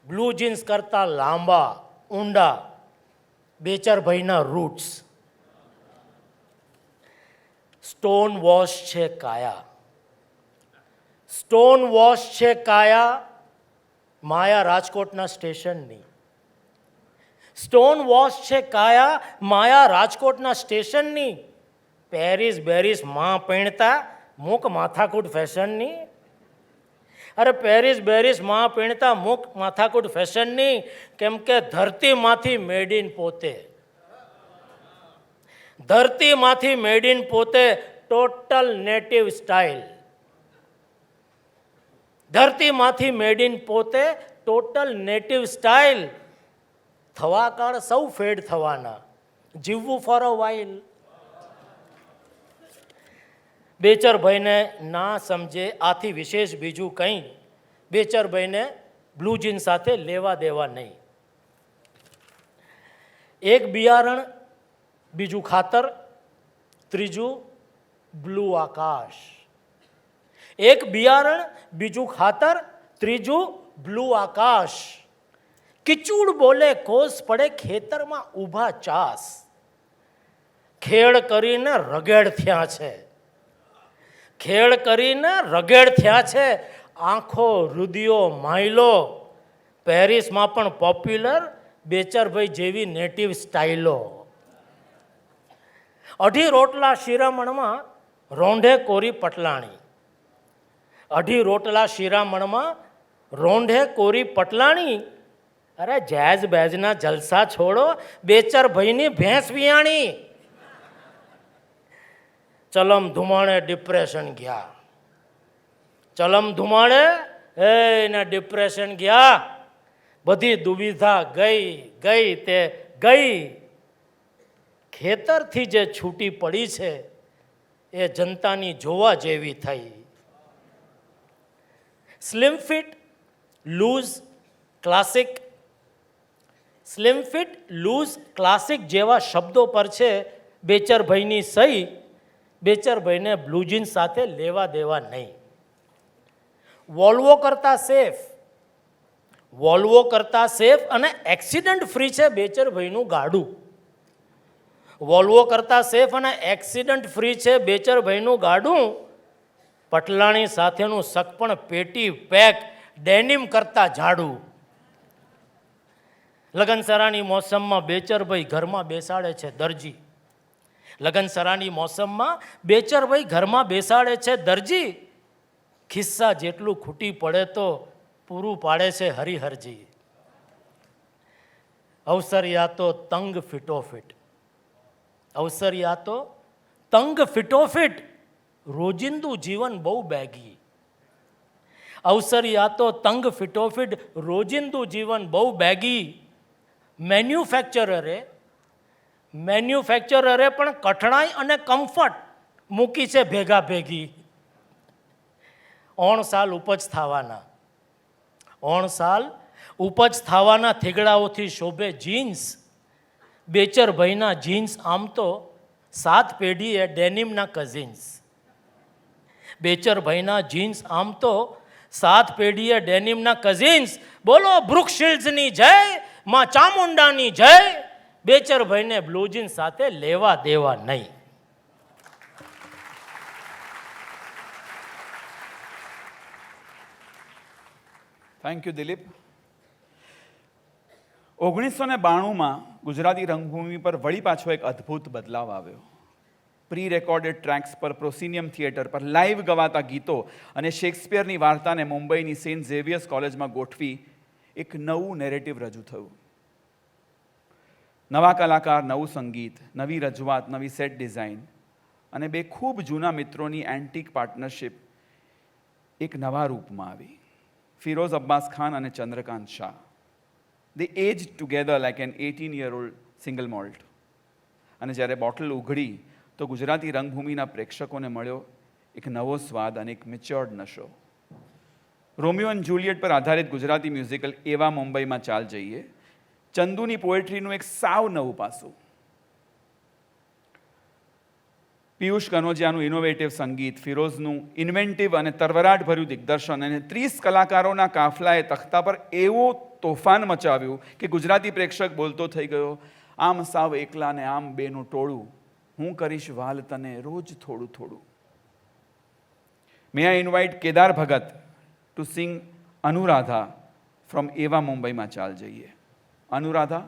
બ્લુ જીન્સ કરતાં લાંબા ઊંડા બેચરભાઈના રૂટ્સ. સ્ટોન વોશ છે કાયા માયા રાજકોટના સ્ટેશનની. સ્ટોન વોશ છે કાયા માયા રાજકોટના સ્ટેશનની. પેરિસ બેરિસ માં પીણતા મૂક માથાકૂટ ફેશનની. અરે પેરિસ બેરિસ માં પીણતા મૂક માથાકૂટ ફેશનની. કેમ કે ધરતીમાંથી મેડ ઇન પોતે ટોટલ નેટિવ સ્ટાઇલ. ધરતીમાંથી મેડ ઇન પોતે ટોટલ નેટિવ સ્ટાઇલ. થવા કાળ સૌ ફેડ થવાના, જીવવું ફોર અ વાઇલ. બેચરભાઈને ના સમજે આથી વિશેષ બીજું કંઈ. બેચરભાઈને બ્લુ જીન્સ સાથે લેવા દેવા નહીં. એક બિયારણ, બીજું ખાતર, ત્રીજું બ્લુ આકાશ. એક બિયારણ, બીજું ખાતર, ત્રીજું બ્લુ આકાશ. કિચુડ બોલે કોસ પડે ખેતરમાં ઊભા ચાસ. ખેડ કરીને રગેડ થયા છે. આંખો રુદિયો માયલો. પેરિસમાં પણ પોપ્યુલર બેચરભાઈ જેવી નેટિવ સ્ટાઇલો. અઢી રોટલા શિરામણમાં રોંઢે કોરી પટલાણી, અઢી રોટલા શિરામણમાં રોંઢે કોરી પટલાણી. અરે જેઝ બેઝના જલસા છોડો, બેચર ભાઈની ભેંસ વિયાણી. ચલમ ધુમાડે ડિપ્રેશન ગયા, ચલમ ધુમાડે એને ડિપ્રેશન ગયા. બધી દુવિધા ગઈ ગઈ તે ગઈ. ખેતરથી જે છૂટી પડી છે એ જનતાની જોવા જેવી થઈ. Slim fit, loose, classic. Slim fit, loose, classic જેવા શબ્દો પર છે બેચરભાઈની સહી. બેચરભાઈને બ્લુ જીન્સ સાથે લેવા દેવા નહીં. વોલ્વો કરતાં સેફ, વોલ્વો કરતાં સેફ અને એક્સિડન્ટ ફ્રી છે બેચરભાઈનું ગાડું. વોલ્વો કરતાં સેફ અને એક્સિડન્ટ ફ્રી છે બેચરભાઈનું ગાડું. પટલાણી સાથેનું સગપણ પેટી પેક ડેનિમ કરતાં જાડું. લગનસરાની મોસમમાં બેચરભાઈ ઘરમાં બેસાડે છે દરજી. લગનસરાની મોસમમાં બેચરભાઈ ઘરમાં બેસાડે છે દરજી. ખિસ્સા જેટલું ખૂટી પડે તો પૂરું પાડે છે હરિહરજી. અવસર યા તો તંગ ફિટોફિટ, અવસર યા તો તંગ ફિટોફિટ, રોજિંદુ જીવન બહુ બેગી. અવસર યા તો તંગ ફિટોફિટ, રોજિંદુ જીવન બહુ બેગી. મેન્યુફેક્ચરરે પણ કઠણાઈ અને કમ્ફર્ટ મૂકી છે ભેગા ભેગી. ઓણ સાલ ઉપજ થવાના, ઓણ સાલ ઉપજ થવાના થેગડાઓથી શોભે જીન્સ. બેચરભાઈના જીન્સ આમ તો 7 પેઢીએ ડેનિમના કઝિન્સ. બેચરભાઈના જીન્સ આમ તો 7 પેઢીએ ડેનિમના કઝિન્સ. બોલો બ્રુકશિલ્ડ્સની જય, માં ચામુંડાની જય. બેચરભાઈને બ્લુ જીન્સ સાથે લેવા દેવા નહીં. Thank you Dilip. 1992માં ગુજરાતી રંગભૂમિ પર વળી પાછો એક અદ્ભુત બદલાવ આવ્યો. પ્રી રેકોર્ડેડ ટ્રેક્સ પર પ્રોસિનિયમ થિયેટર પર લાઈવ ગવાતા ગીતો અને શેક્સપિયરની વાર્તાને મુંબઈની સેન્ટ ઝેવિયર્સ કોલેજમાં ગોઠવી એક નવું નેરેટિવ રજૂ થયું. નવા કલાકાર, નવું સંગીત, નવી રજૂઆત, નવી સેટ ડિઝાઇન અને બે ખૂબ જૂના મિત્રોની એન્ટિક પાર્ટનરશિપ એક નવા રૂપમાં આવી. ફિરોઝ અબ્બાસ ખાન અને Chandrakant Shah. They aged together like an 18-year-old single malt. અને જ્યારે બોટલ ઉઘડી તો ગુજરાતી રંગભૂમિના પ્રેક્ષકોને મળ્યો એક નવો સ્વાદ અને એક મેચ્યોર્ડ નશો. રોમિયો એન્ડ જુલિયટ પર આધારિત ગુજરાતી મ્યુઝિકલ એવા મુંબઈમાં ચાલ જઈએ ચંદુની પોએટ્રીનું એક સાવ નવું પાસું. પિયુષ કનોજિયાનું ઇનોવેટિવ સંગીત, ફિરોઝનું ઇન્વેન્ટિવ અને તરવરાટભર્યું દિગ્દર્શન અને 30 કલાકારોના કાફલાએ તખ્તા પર એવો તોફાન મચાવ્યું કે ગુજરાતી પ્રેક્ષક બોલતો થઈ ગયો, આમ સાવ એકલા ને આમ બેનું ટોળું, હું કરીશ વાલ તને રોજ થોડું થોડું. May I invite Kedar Bhagat to sing Anuradha from એવા મુંબઈમાં ચાલ જઈએ. અનુરાધા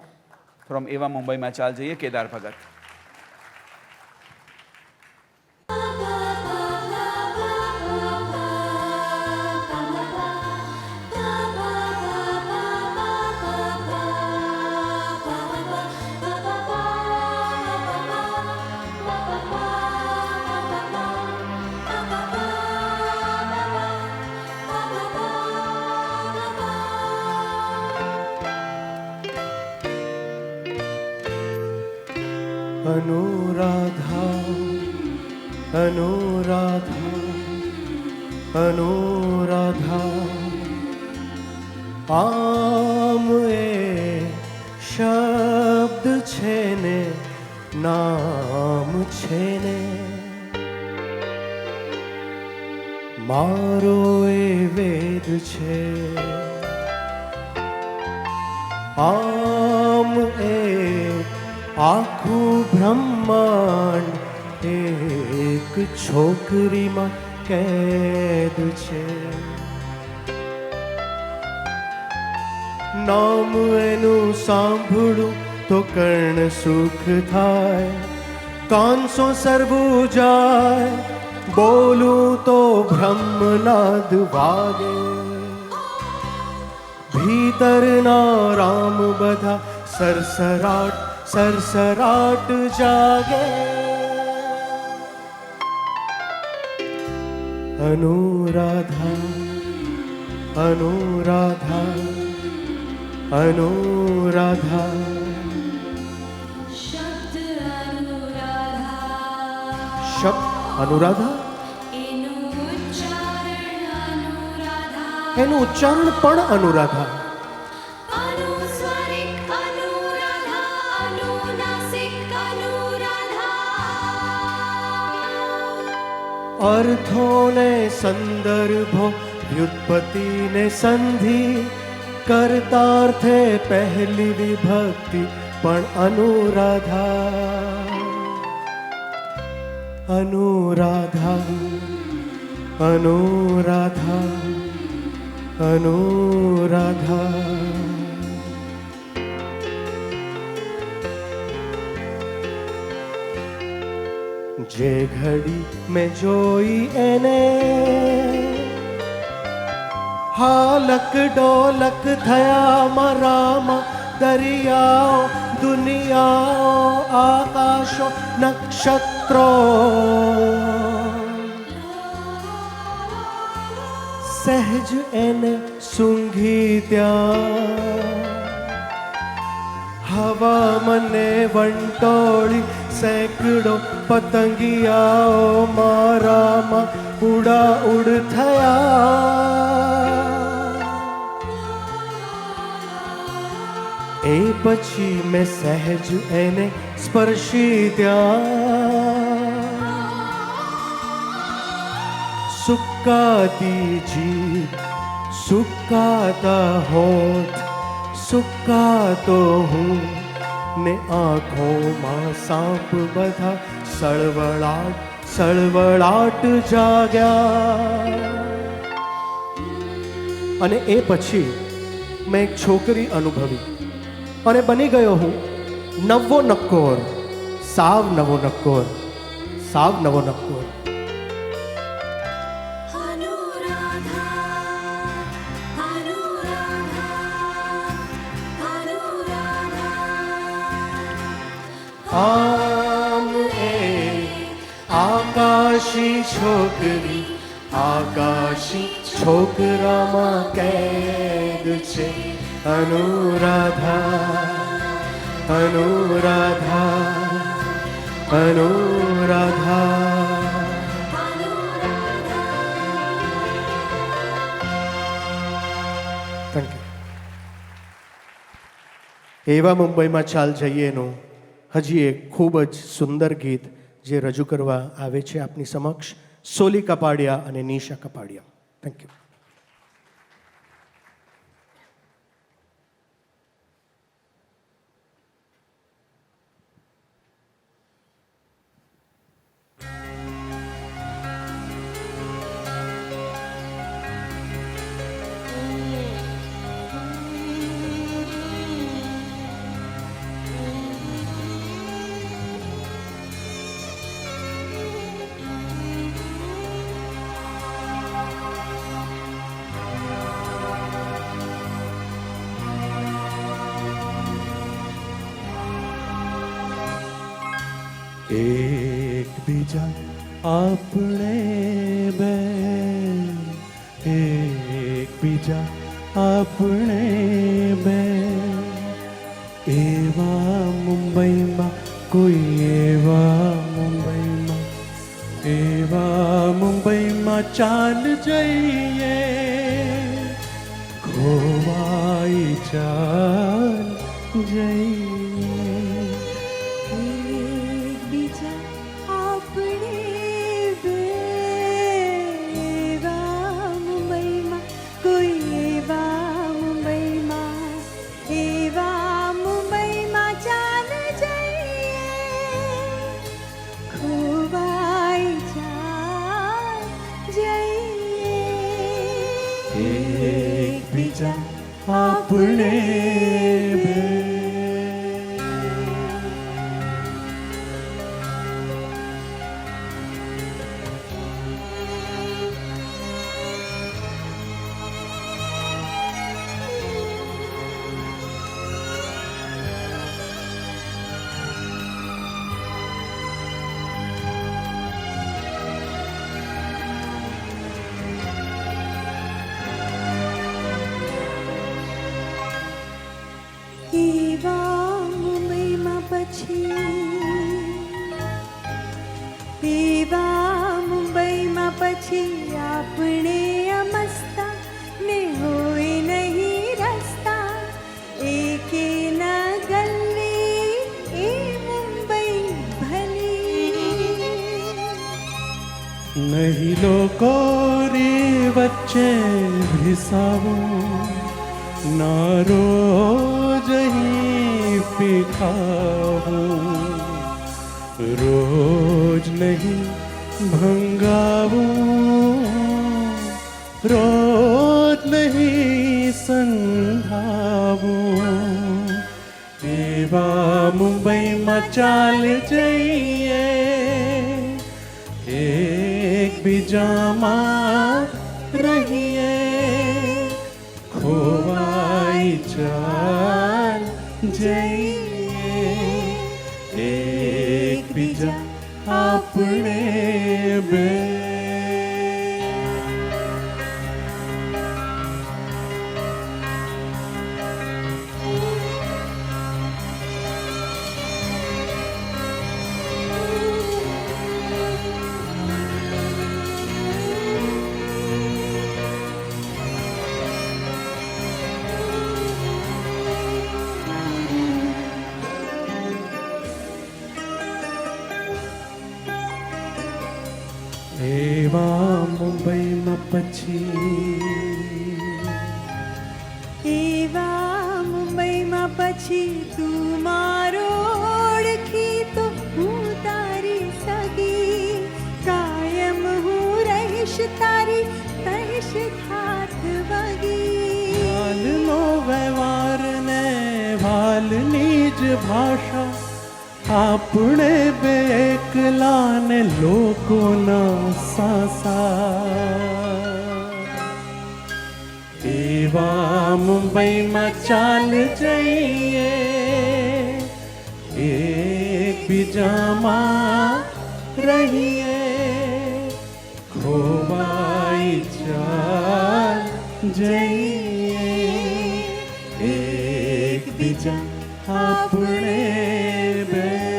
ફ્રોમ એવા મુંબઈમાં ચાલ જઈએ, કેદાર ભગત. अनुराधा अनुराधा अनुराधा આમ એ શબ્દ છે ને નામ છે ને મારો એ વેદ છે. આમ એ આખું બ્રહ્માંડ એક છોકરીમાં કેદ છે. નામ એનું સાંભળું તો કર્ણ સુખ થાય, કાનસો સરવું જાય બોલું તો બ્રહ્મનાદ વાગે ભીતરના રામ બધા સરસરાટ સરસરાટ જાગે અનુરાધા અનુરાધા અનુરાધા શબ્દ અનુરાધા એનું ઉચ્ચારણ પણ અનુરાધા અર્થોને સંદર્ભો વ્યુત્પત્તિને સંધિ કર્તાર્થે પહેલી વિભક્તિ પણ અનુરાધા અનુરાધા અનુરાધા અનુરાધા જે ઘડી મેં જોઈ એને હાલક ડોલક થયા મારામાં દરિયાઓ દુનિયાઓ આકાશો નક્ષત્રો સહેજ એને સૂંઘી ત્યાં હવા મને વંટોળી સેંકડો પતંગિયાઓ મારામાં ઉડા ઉડ થયા એ પછી મેં સહેજ એને સ્પર્શી ત્યાં સુકાતી જીભ સુકાતા હોઠ સુકાતો હું ને આંખોમાં સાપ બધા સળવળાટ સળવળાટ જાગ્યા અને એ પછી મેં એક છોકરી અનુભવી અને બની ગયો હું નવો નક્કોર સાવ નવો નક્કોર સાવ નવો નક્કોર આમ એ આકાશી છોકરી આકાશી છોકરામાં કેદ છે અનુરાધા અનુરાધા અનુરાધા થેન્ક યુ. એવા મુંબઈમાં ચાલ જઈએનું હજી એક ખૂબ જ સુંદર ગીત જે રજૂ કરવા આવે છે આપની સમક્ષ સોલી કપાડિયા અને નિશા કપાડિયા. Thank you. એકબીજા આપણે બે એકબીજા આપણે બે એવા મુંબઈમાં કોઈ એવા મુંબઈમાં ચાલ જઈએ ખોવાઈ ચાલ જઈએ આપણે એવા મુંબઈમાં પછી આપણે અમસ્તા ને હોય નહીં રસ્તા એકે ના ગલ્લી એ મુંબઈ ભલી नहीं લોકો રે વચ્ચે ભિસાવું ના રોજ ही પીખાવું રોજ નહીં ભંગાવું રોજ નહીં સંધાવું એવા મુંબઈમાં ચાલ જઈએ એકબીજામાં રહીએ ખોવાઈ ચાલ જઈએ એકબીજા આપણે બે એવા મુંબઈમાં પછી એવા મુંબઈમાં પછી તું મારો ઓળખી તો હું તારી સગી કાયમ હું રહીશ તારી કહીશ હાથ વગી હાલનો વ્યવહાર ને ભાલની જ ભાષા આપણે બે એકલા ને લોકોના સાસા એવા મુંબઈમાં ચાલ જઈએ એકબીજામાં રહીએ ખોવાઈ ચાલ જઈએ એકબીજા આપણે બે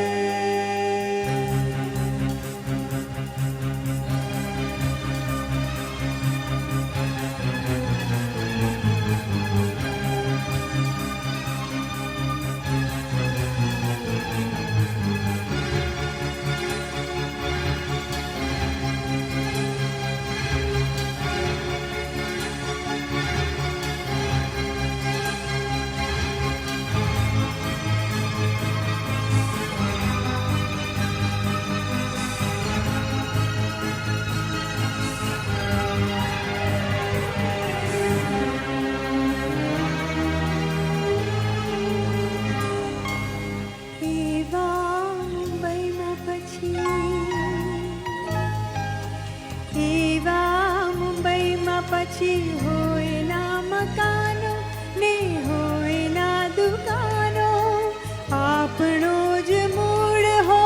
પછી હોય ના મકાનો ને હોય ના દુકાનો આપણો જ મૂળ હો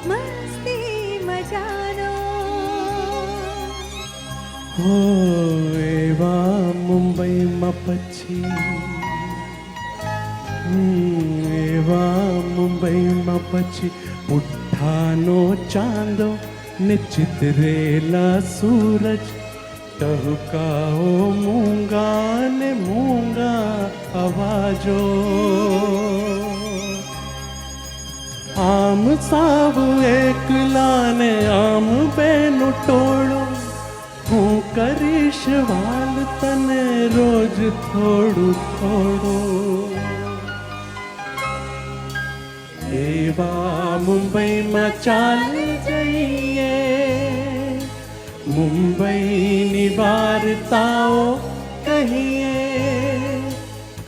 મસ્તી મજાનો હો એવા મુંબઈમાં પછી એવા મુંબઈમાં પછી પુઠ્ઠાનો ચાંદો ને ચિતરેલા સૂરજ ટહુકાઓ મૂંગા ને મૂંગા અવાજો આમ સાવ એકલા ને આમ બેનું ટોળું હું કરીશ વાલ તને રોજ થોડું થોડું એવા મુંબઈમાં ચાલ જઈએ મુંબઈની વાર્તાઓ કહીએ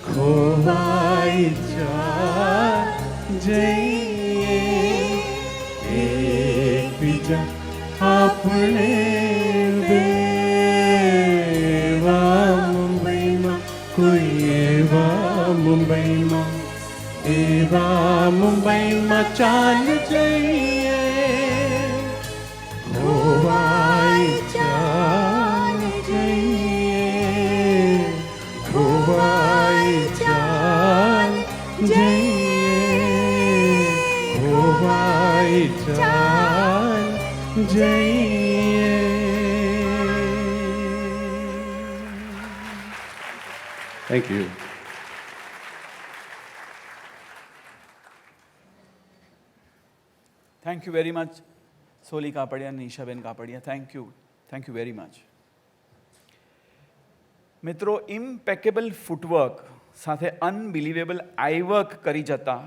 ખોવાઈ જઈએ એકબીજા આપણે બે એવા મુંબઈમાં કોઈ એવા મુંબઈમાં ચાલ જઈએ ખોવાઈ ચાલ જઈએ ખોવાઈ ચાલ જઈએ ખોવાઈ ચાલ જઈએ. Thank you. Thank you very much Soli Kapadia અને ઈશાબેન Kapadia. Thank you very much. મિત્રો, ઇમ્પેકેબલ ફૂટવર્ક સાથે અનબિલિવેબલ આઈવર્ક કરી જતા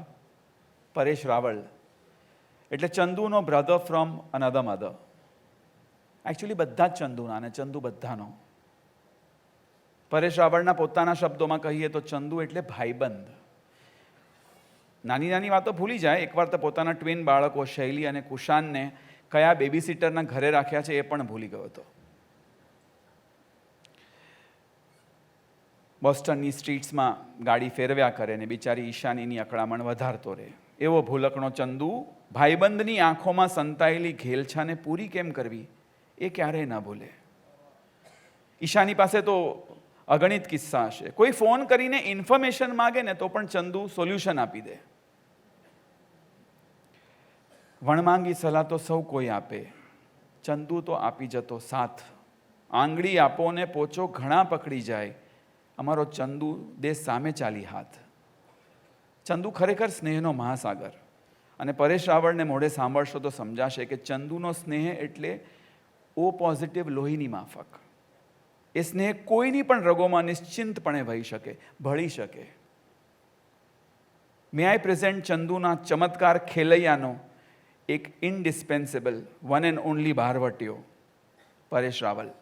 પરેશ રાવળ એટલે ચંદુનો brother from another mother. Actually બધા જ ચંદુના અને ચંદુ બધાનો. પરેશ રાવળના પોતાના શબ્દોમાં કહીએ તો ચંદુ એટલે ભાઈબંધ. નાની નાની વાતો ભૂલી જાય. એકવાર તો પોતાના ટ્વિન બાળકો શૈલી અને કુશાનને કયા બેબી સિટરના ઘરે રાખ્યા છે એ પણ ભૂલી ગયો હતો. બોસ્ટનની સ્ટ્રીટ્સમાં ગાડી ફેરવ્યા કરે ને બિચારી ઈશાનીની અકળામણ વધારતો રહે. એવો ભૂલકણો ચંદુ ભાઈબંધની આંખોમાં સંતાયેલી ઘેલછાને પૂરી કેમ કરવી એ ક્યારેય ન ભૂલે. ઈશાની પાસે તો અગણિત કિસ્સા હશે. કોઈ ફોન કરીને ઇન્ફોર્મેશન માગે ને તો પણ ચંદુ સોલ્યુશન આપી દે. વણમાંગી સલાહ તો સૌ કોઈ આપે, ચંદુ તો આપી જતો સાથ. આંગળી આપો ને પોચો ઘણા પકડી જાય, અમારો ચંદુ દેશ સામે ચાલી હાથ. ચંદુ ખરેખર સ્નેહનો મહાસાગર. અને પરેશ રાવળને મોઢે સાંભળશો તો સમજાશે કે ચંદુનો સ્નેહ એટલે ઓ પોઝિટિવ લોહીની માફક. એ સ્નેહ કોઈની પણ રગોમાં નિશ્ચિંતપણે વહી શકે, ભળી શકે. મે આઈ પ્રેઝન્ટ ચંદુના ચમત્કાર ખેલૈયાનો એક ઇનડિસ્પેન્સેબલ વન એન્ડ ઓનલી બહારવટીયો, Paresh Rawal.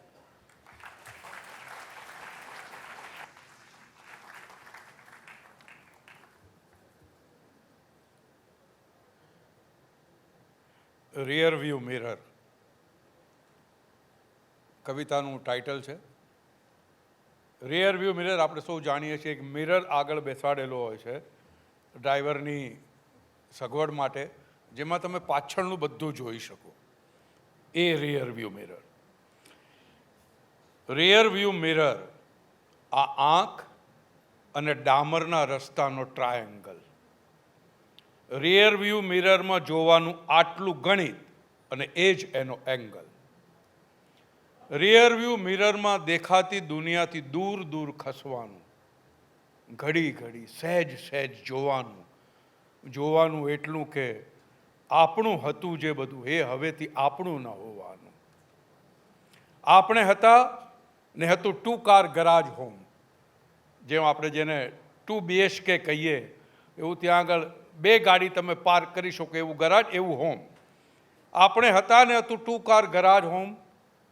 Rear view mirror કવિતાનું ટાઇટલ છે. રિયર વ્યૂ મિરર આપણે સૌ જાણીએ છીએ, એક મિરર આગળ બેસાડેલો હોય છે ડ્રાઈવરની સગવડ માટે, જેમાં તમે પાછળનું બધું જોઈ શકો. એ rear view mirror. Rear view mirror આ આંખ અને ડામરના રસ્તાનો ટ્રાયેંગલ. રિયર વ્યૂ મિરરમાં જોવાનું આટલું ગણિત અને એ જ એનો એંગલ. રિયર વ્યૂ મિરરમાં દેખાતી દુનિયાથી દૂર દૂર ખસવાનું, ઘડી ઘડી સહેજ સહેજ જોવાનું એટલું કે આપણું હતું જે બધું એ હવેથી આપણું ન હોવાનું. આપણે હતા ને હતું 2 કાર ગરાજ હોમ, જેમ આપણે જેને 2 BHK કહીએ એવું ત્યાં આગળ 2 ગાડી તમે પાર્ક કરી શકો એવું ગરાજ, એવું હોમ. આપણે હતા ને હતું 2 કાર ગરાજ હોમ,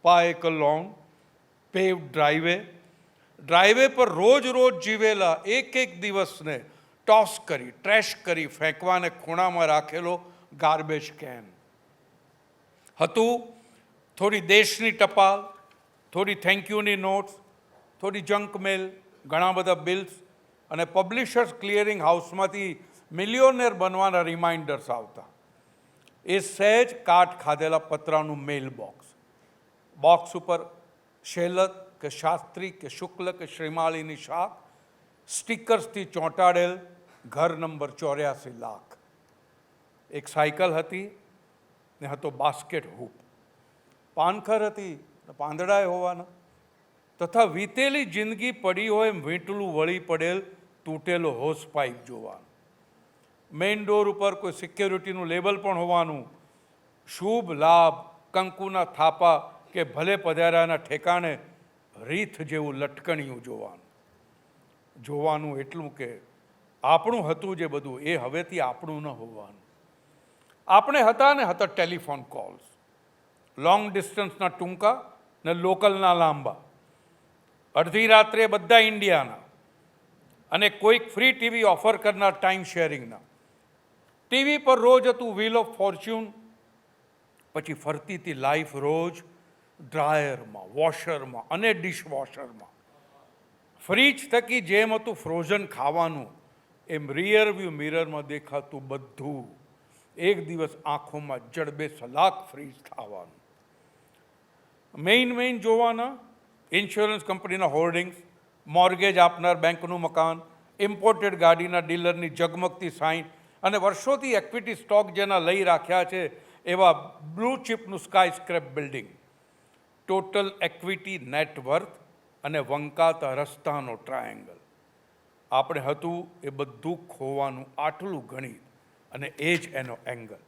પાયક લોન, પેવ્ડ ડ્રાઈવે પર રોજ જીવેલા એક દિવસને ટોસ કરી, ટ્રેશ કરી ફેંકવાને ખૂણામાં રાખેલો ગાર્બેજ કેન. હતું થોડી દેશની ટપાલ, થોડી થેન્ક યુની નોટ્સ, થોડી જંક મેલ, ઘણા બધા બિલ્સ અને પબ્લિશર્સ ક્લિયરિંગ હાઉસમાંથી મિલિયોનેર બનવાના રિમાઇન્ડર્સ આવતા. એ સહેજ કાટ ખાધેલા પતરાનું મેલ બોક્સ ઉપર શેલત કે શાસ્ત્રી કે શુક્લ કે શ્રીમાળીની શાક, સ્ટીકર્સથી ચોંટાડેલ ઘર નંબર 84 લાખ. એક સાયકલ હતી ને હતો બાસ્કેટ હૂપ. પાનખર હતી ને પાંદડાએ હોવાના. તથા વીતેલી જિંદગી પડી હોય એમ વીંટલું વળી પડેલ તૂટેલો હોસ પાઇપ જોવાનું. મેઇન ડોર ઉપર કોઈ સિક્યોરિટીનું લેબલ પણ હોવાનું. શુભ લાભ, કંકુના થાપા કે ભલે પધાર્યાના ઠેકાણે રીથ જેવું લટકણિયું જોવાનું એટલું કે આપણું હતું જે બધું એ હવેથી આપણું ન હોવાનું. આપણે હતા ને હતા ટેલિફોન કોલ્સ, લોંગ ડિસ્ટન્સના ટૂંકા ને લોકલના લાંબા. અડધી રાત્રે બધા ઇન્ડિયાના અને કોઈક ફ્રી ટીવી ઓફર કરનાર ટાઈમ શેરિંગના. ટીવી પર રોજ હતું વ્હીલ ઓફ ફોર્ચ્યુન, પછી ફરતી હતી લાઈફ રોજ ડ્રાયરમાં, વોશરમાં અને ડિશવોશરમાં. ફ્રીજ થકી જેમ હતું ફ્રોઝન ખાવાનું, એમ રિયર વ્યૂ મિરરમાં દેખાતું બધું એક દિવસ આંખોમાં જડબે સલાક ફ્રીજ થવાનું. મેઇન જોવાના ઇન્સ્યોરન્સ કંપનીના હોર્ડિંગ્સ, મોર્ગેજ આપનાર બેંકનું મકાન, ઇમ્પોર્ટેડ ગાડીના ડીલરની ઝગમગતી સાઇન અને વર્ષોથી એક્વિટી સ્ટોક જેના લઈ રાખ્યા છે એવા બ્લુ ચિપનું sky scraper building, total equity net worth અને વંકાતા રસ્તાનો ટ્રાયેંગલ. આપણે હતું એ બધું ખોવાનું આટલું ગણિત અને એ જ એનો એંગલ.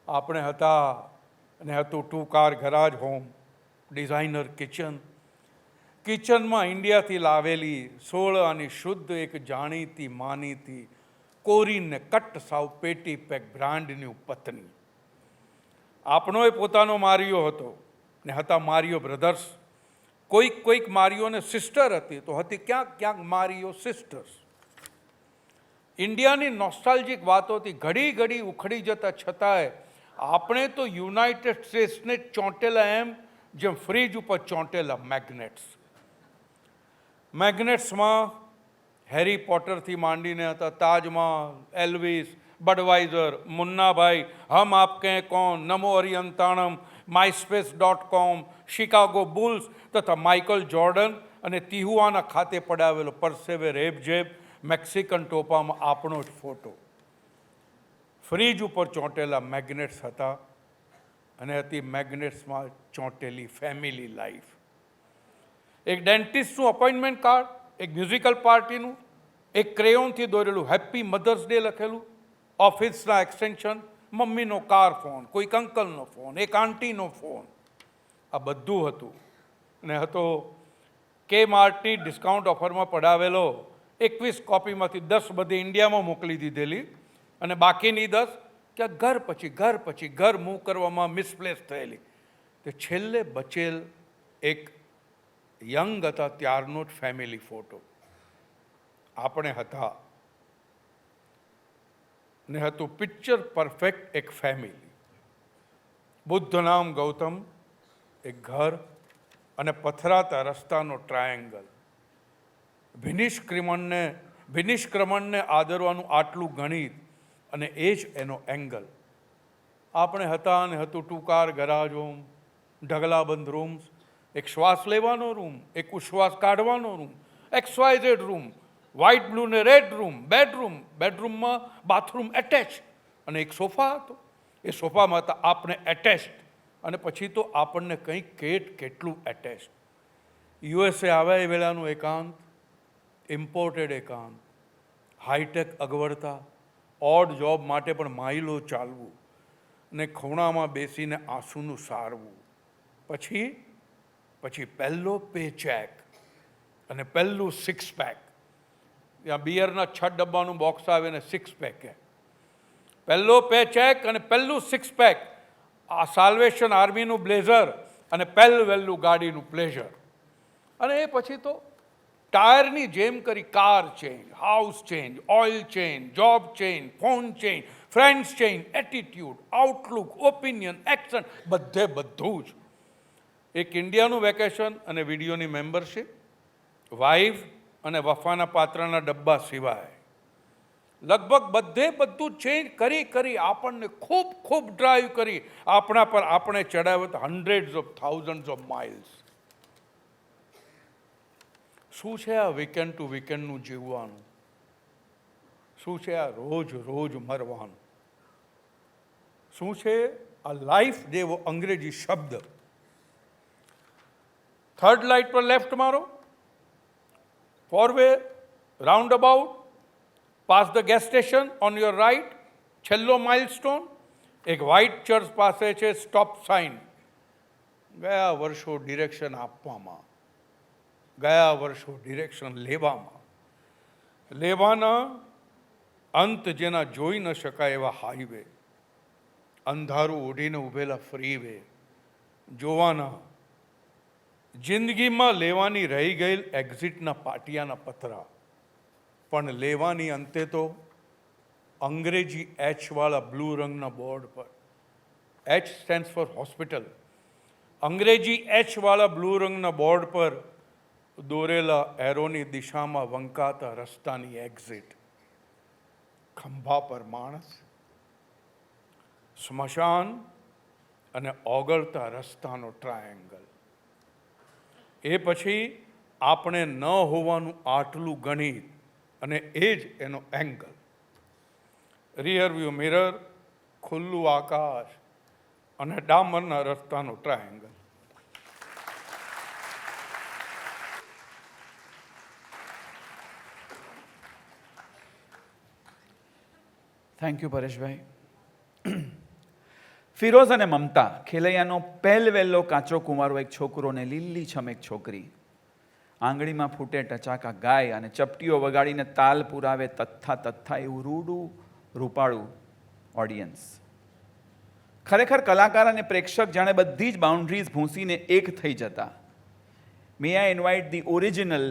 આપણે હતા અને હતું 2 કાર ગરાજ હોમ, ડિઝાઇનર કિચનમાં ઇન્ડિયાથી લાવેલી 16 આની શુદ્ધ એક જાણીતી માનીતી કોરીને કટ સાવ પેટી પેક બ્રાન્ડની પત્ની. આપણોય પોતાનો મારિયો હતો ને હતા મારિયો બ્રધર્સ. કોઈક મારિયોને સિસ્ટર હતી તો હતી ક્યાંક મારિયો સિસ્ટર્સ. ઇન્ડિયાની નોસ્ટાલ્જિક વાતોથી ઘડી ઉખડી જતા છતાંય આપણે તો યુનાઇટેડ સ્ટેટ્સને ચોંટેલા એમ જેમ ફ્રીજ ઉપર ચોંટેલા મેગ્નેટ્સમાં હેરી પોટરથી માંડીને હતા તાજમહાલ, એલ્વિસ, બડવાઇઝર, મુન્નાભાઈ, હમ આપકે કોણ, નમો અરિયંતાણમ, myspace.com, શિકાગો બુલ્સ તથા માઇકલ જોર્ડન અને તિહુઆના ખાતે પડાવેલો પરસેવે રેબઝેબ મેક્સિકન ટોપામાં આપણો જ ફોટો. ફ્રીજ ઉપર ચોંટેલા મેગ્નેટ્સ હતા અને હતી મેગ્નેટ્સમાં ચોંટેલી ફેમિલી લાઈફ. એક ડેન્ટિસ્ટનું અપોઇન્ટમેન્ટ કાર્ડ, એક મ્યુઝિકલ પાર્ટીનું, એક ક્રેયોનથી દોરેલું હેપી મધર્સ ડે લખેલું, ઓફિસના એક્સટેન્શન, મમ્મીનો કાર ફોન, કોઈક અંકલનો ફોન, એક આંટીનો ફોન, આ બધું હતું. અને હતો કે માર્ટની ડિસ્કાઉન્ટ ઓફરમાં પડાવેલો 21 કોપીમાંથી 10 બધી ઇન્ડિયામાં મોકલી દીધેલી અને બાકીની 10 ક્યાંક ઘર પછી ઘર મૂવ કરવામાં મિસપ્લેસ થયેલી. તે છેલ્લે બચેલ એક યંગ હતા ત્યારનો જ ફેમિલી ફોટો. આપણે હતા ને હતું પિક્ચર પરફેક્ટ એક ફેમિલી. બુદ્ધ નામ ગૌતમ, એક ઘર અને પથરાતા રસ્તાનો ટ્રાયેંગલ. ભિનિષ્ક્રમણને આદરવાનું આટલું ગણિત અને એ જ એનો એંગલ. આપણે હતા અને હતું 2 કાર ગરાજ હોમ, ઢગલાબંધ રૂમ્સ, એક શ્વાસ લેવાનો રૂમ, એક ઉશ્વાસ કાઢવાનો room, XYZ room, white blue ને રેડ રૂમ, બેડરૂમમાં બાથરૂમ એટેચ અને એક સોફા હતો. એ સોફામાં હતા આપણે એટેચ્ડ અને પછી તો આપણને કંઈક કેટલું એટેચ્ડ. USA આવ્યા એ વેળાનું એકાંત, ઇમ્પોર્ટેડ એકાંત, હાઈટેક અગવડતા, ઓડ જોબ માટે પણ માઇલો ચાલવું ને ખૂણામાં બેસીને આંસુનું સારવું. પછી પહેલો પે ચેક અને પહેલું 6 પેક. ત્યાં બિયરના 6 ડબ્બાનું બોક્સ આવે ને 6 પેક. પહેલો પે ચેક અને પહેલું 6 પેક, આ સાલ્વેશન આર્મીનું બ્લેઝર અને વહેલું ગાડીનું પ્લેઝર. અને એ પછી તો ટાયરની જેમ કરી car change, house change, oil change, job change, phone change, friends change, attitude, Outlook, opinion, action, બધું જ. એક ઇન્ડિયાનું વેકેશન અને વિડીયોની મેમ્બરશિપ, વાઇફ અને વફાના પાત્રના ડબ્બા સિવાય લગભગ બધું ચેન્જ કરી આપણને ખૂબ ડ્રાઈવ કરી આપણા પર આપણે ચડાવ્યો હન્ડ્રેડ્સ ઓફ થાઉઝન્ડ્સ ઓફ માઇલ્સ. શું છે આ વીકેન્ડ ટુ વીકેન્ડનું જીવવાનું? શું છે આ રોજ મરવાનું? શું છે આ લાઈફ જેવો અંગ્રેજી શબ્દ? થર્ડ લાઇટ પર લેફ્ટ મારો, 4 way roundabout, pass the gas station on your right, છેલ્લો માઇલસ્ટોન, એક વ્હાઇટ ચર્ચ પાસે છે સ્ટોપ સાઇન. ગયા વર્ષો ડિરેક્શન આપવામાં, ગયા વર્ષો ડિરેક્શન લેવાના અંત જેના જોઈ ન શકાય એવા હાઈવે, અંધારું ઓઢીને ઊભેલા ફ્રીવે જોવાના, જિંદગીમાં લેવાની રહી ગયેલ એક્ઝિટના પાટિયાના પતરા, પણ લેવાની અંતે તો અંગ્રેજી એચવાળા બ્લુ રંગના બોર્ડ પર, એચ સ્ટેન્ડ્સ ફોર હોસ્પિટલ, અંગ્રેજી એચવાળા બ્લુ રંગના બોર્ડ પર દોરેલા એરોની દિશામાં વંકાતા રસ્તાની એક્ઝિટ, ખંભા પર માણસ, સ્મશાન અને ઓગળતા રસ્તાનો ટ્રાયેંગલ. એ પછી આપણે ન હોવાનું આટલું ગણિત અને એ જ એનો એંગલ. રિયર વ્યૂ મિરર, ખુલ્લું આકાશ, અને ડામરના રસ્તાનો ટ્રાયેંગલ. થેન્ક યુ પરેશભાઈ. ફિરોઝ અને મમતા, ખેલૈયાનો પહેલવેલો કાચો કુંવારો એક છોકરો ને લીલીછમ એક છોકરી. આંગળીમાં ફૂટે ટચાકા ગાય અને ચપટીઓ વગાડીને તાલ પુરાવે તથ્થા તથ્થા એવું રૂડું રૂપાળું ઓડિયન્સ. ખરેખર કલાકાર અને પ્રેક્ષક જાણે બધી જ બાઉન્ડ્રીઝ ભૂંસીને એક થઈ જતા. May I invite the original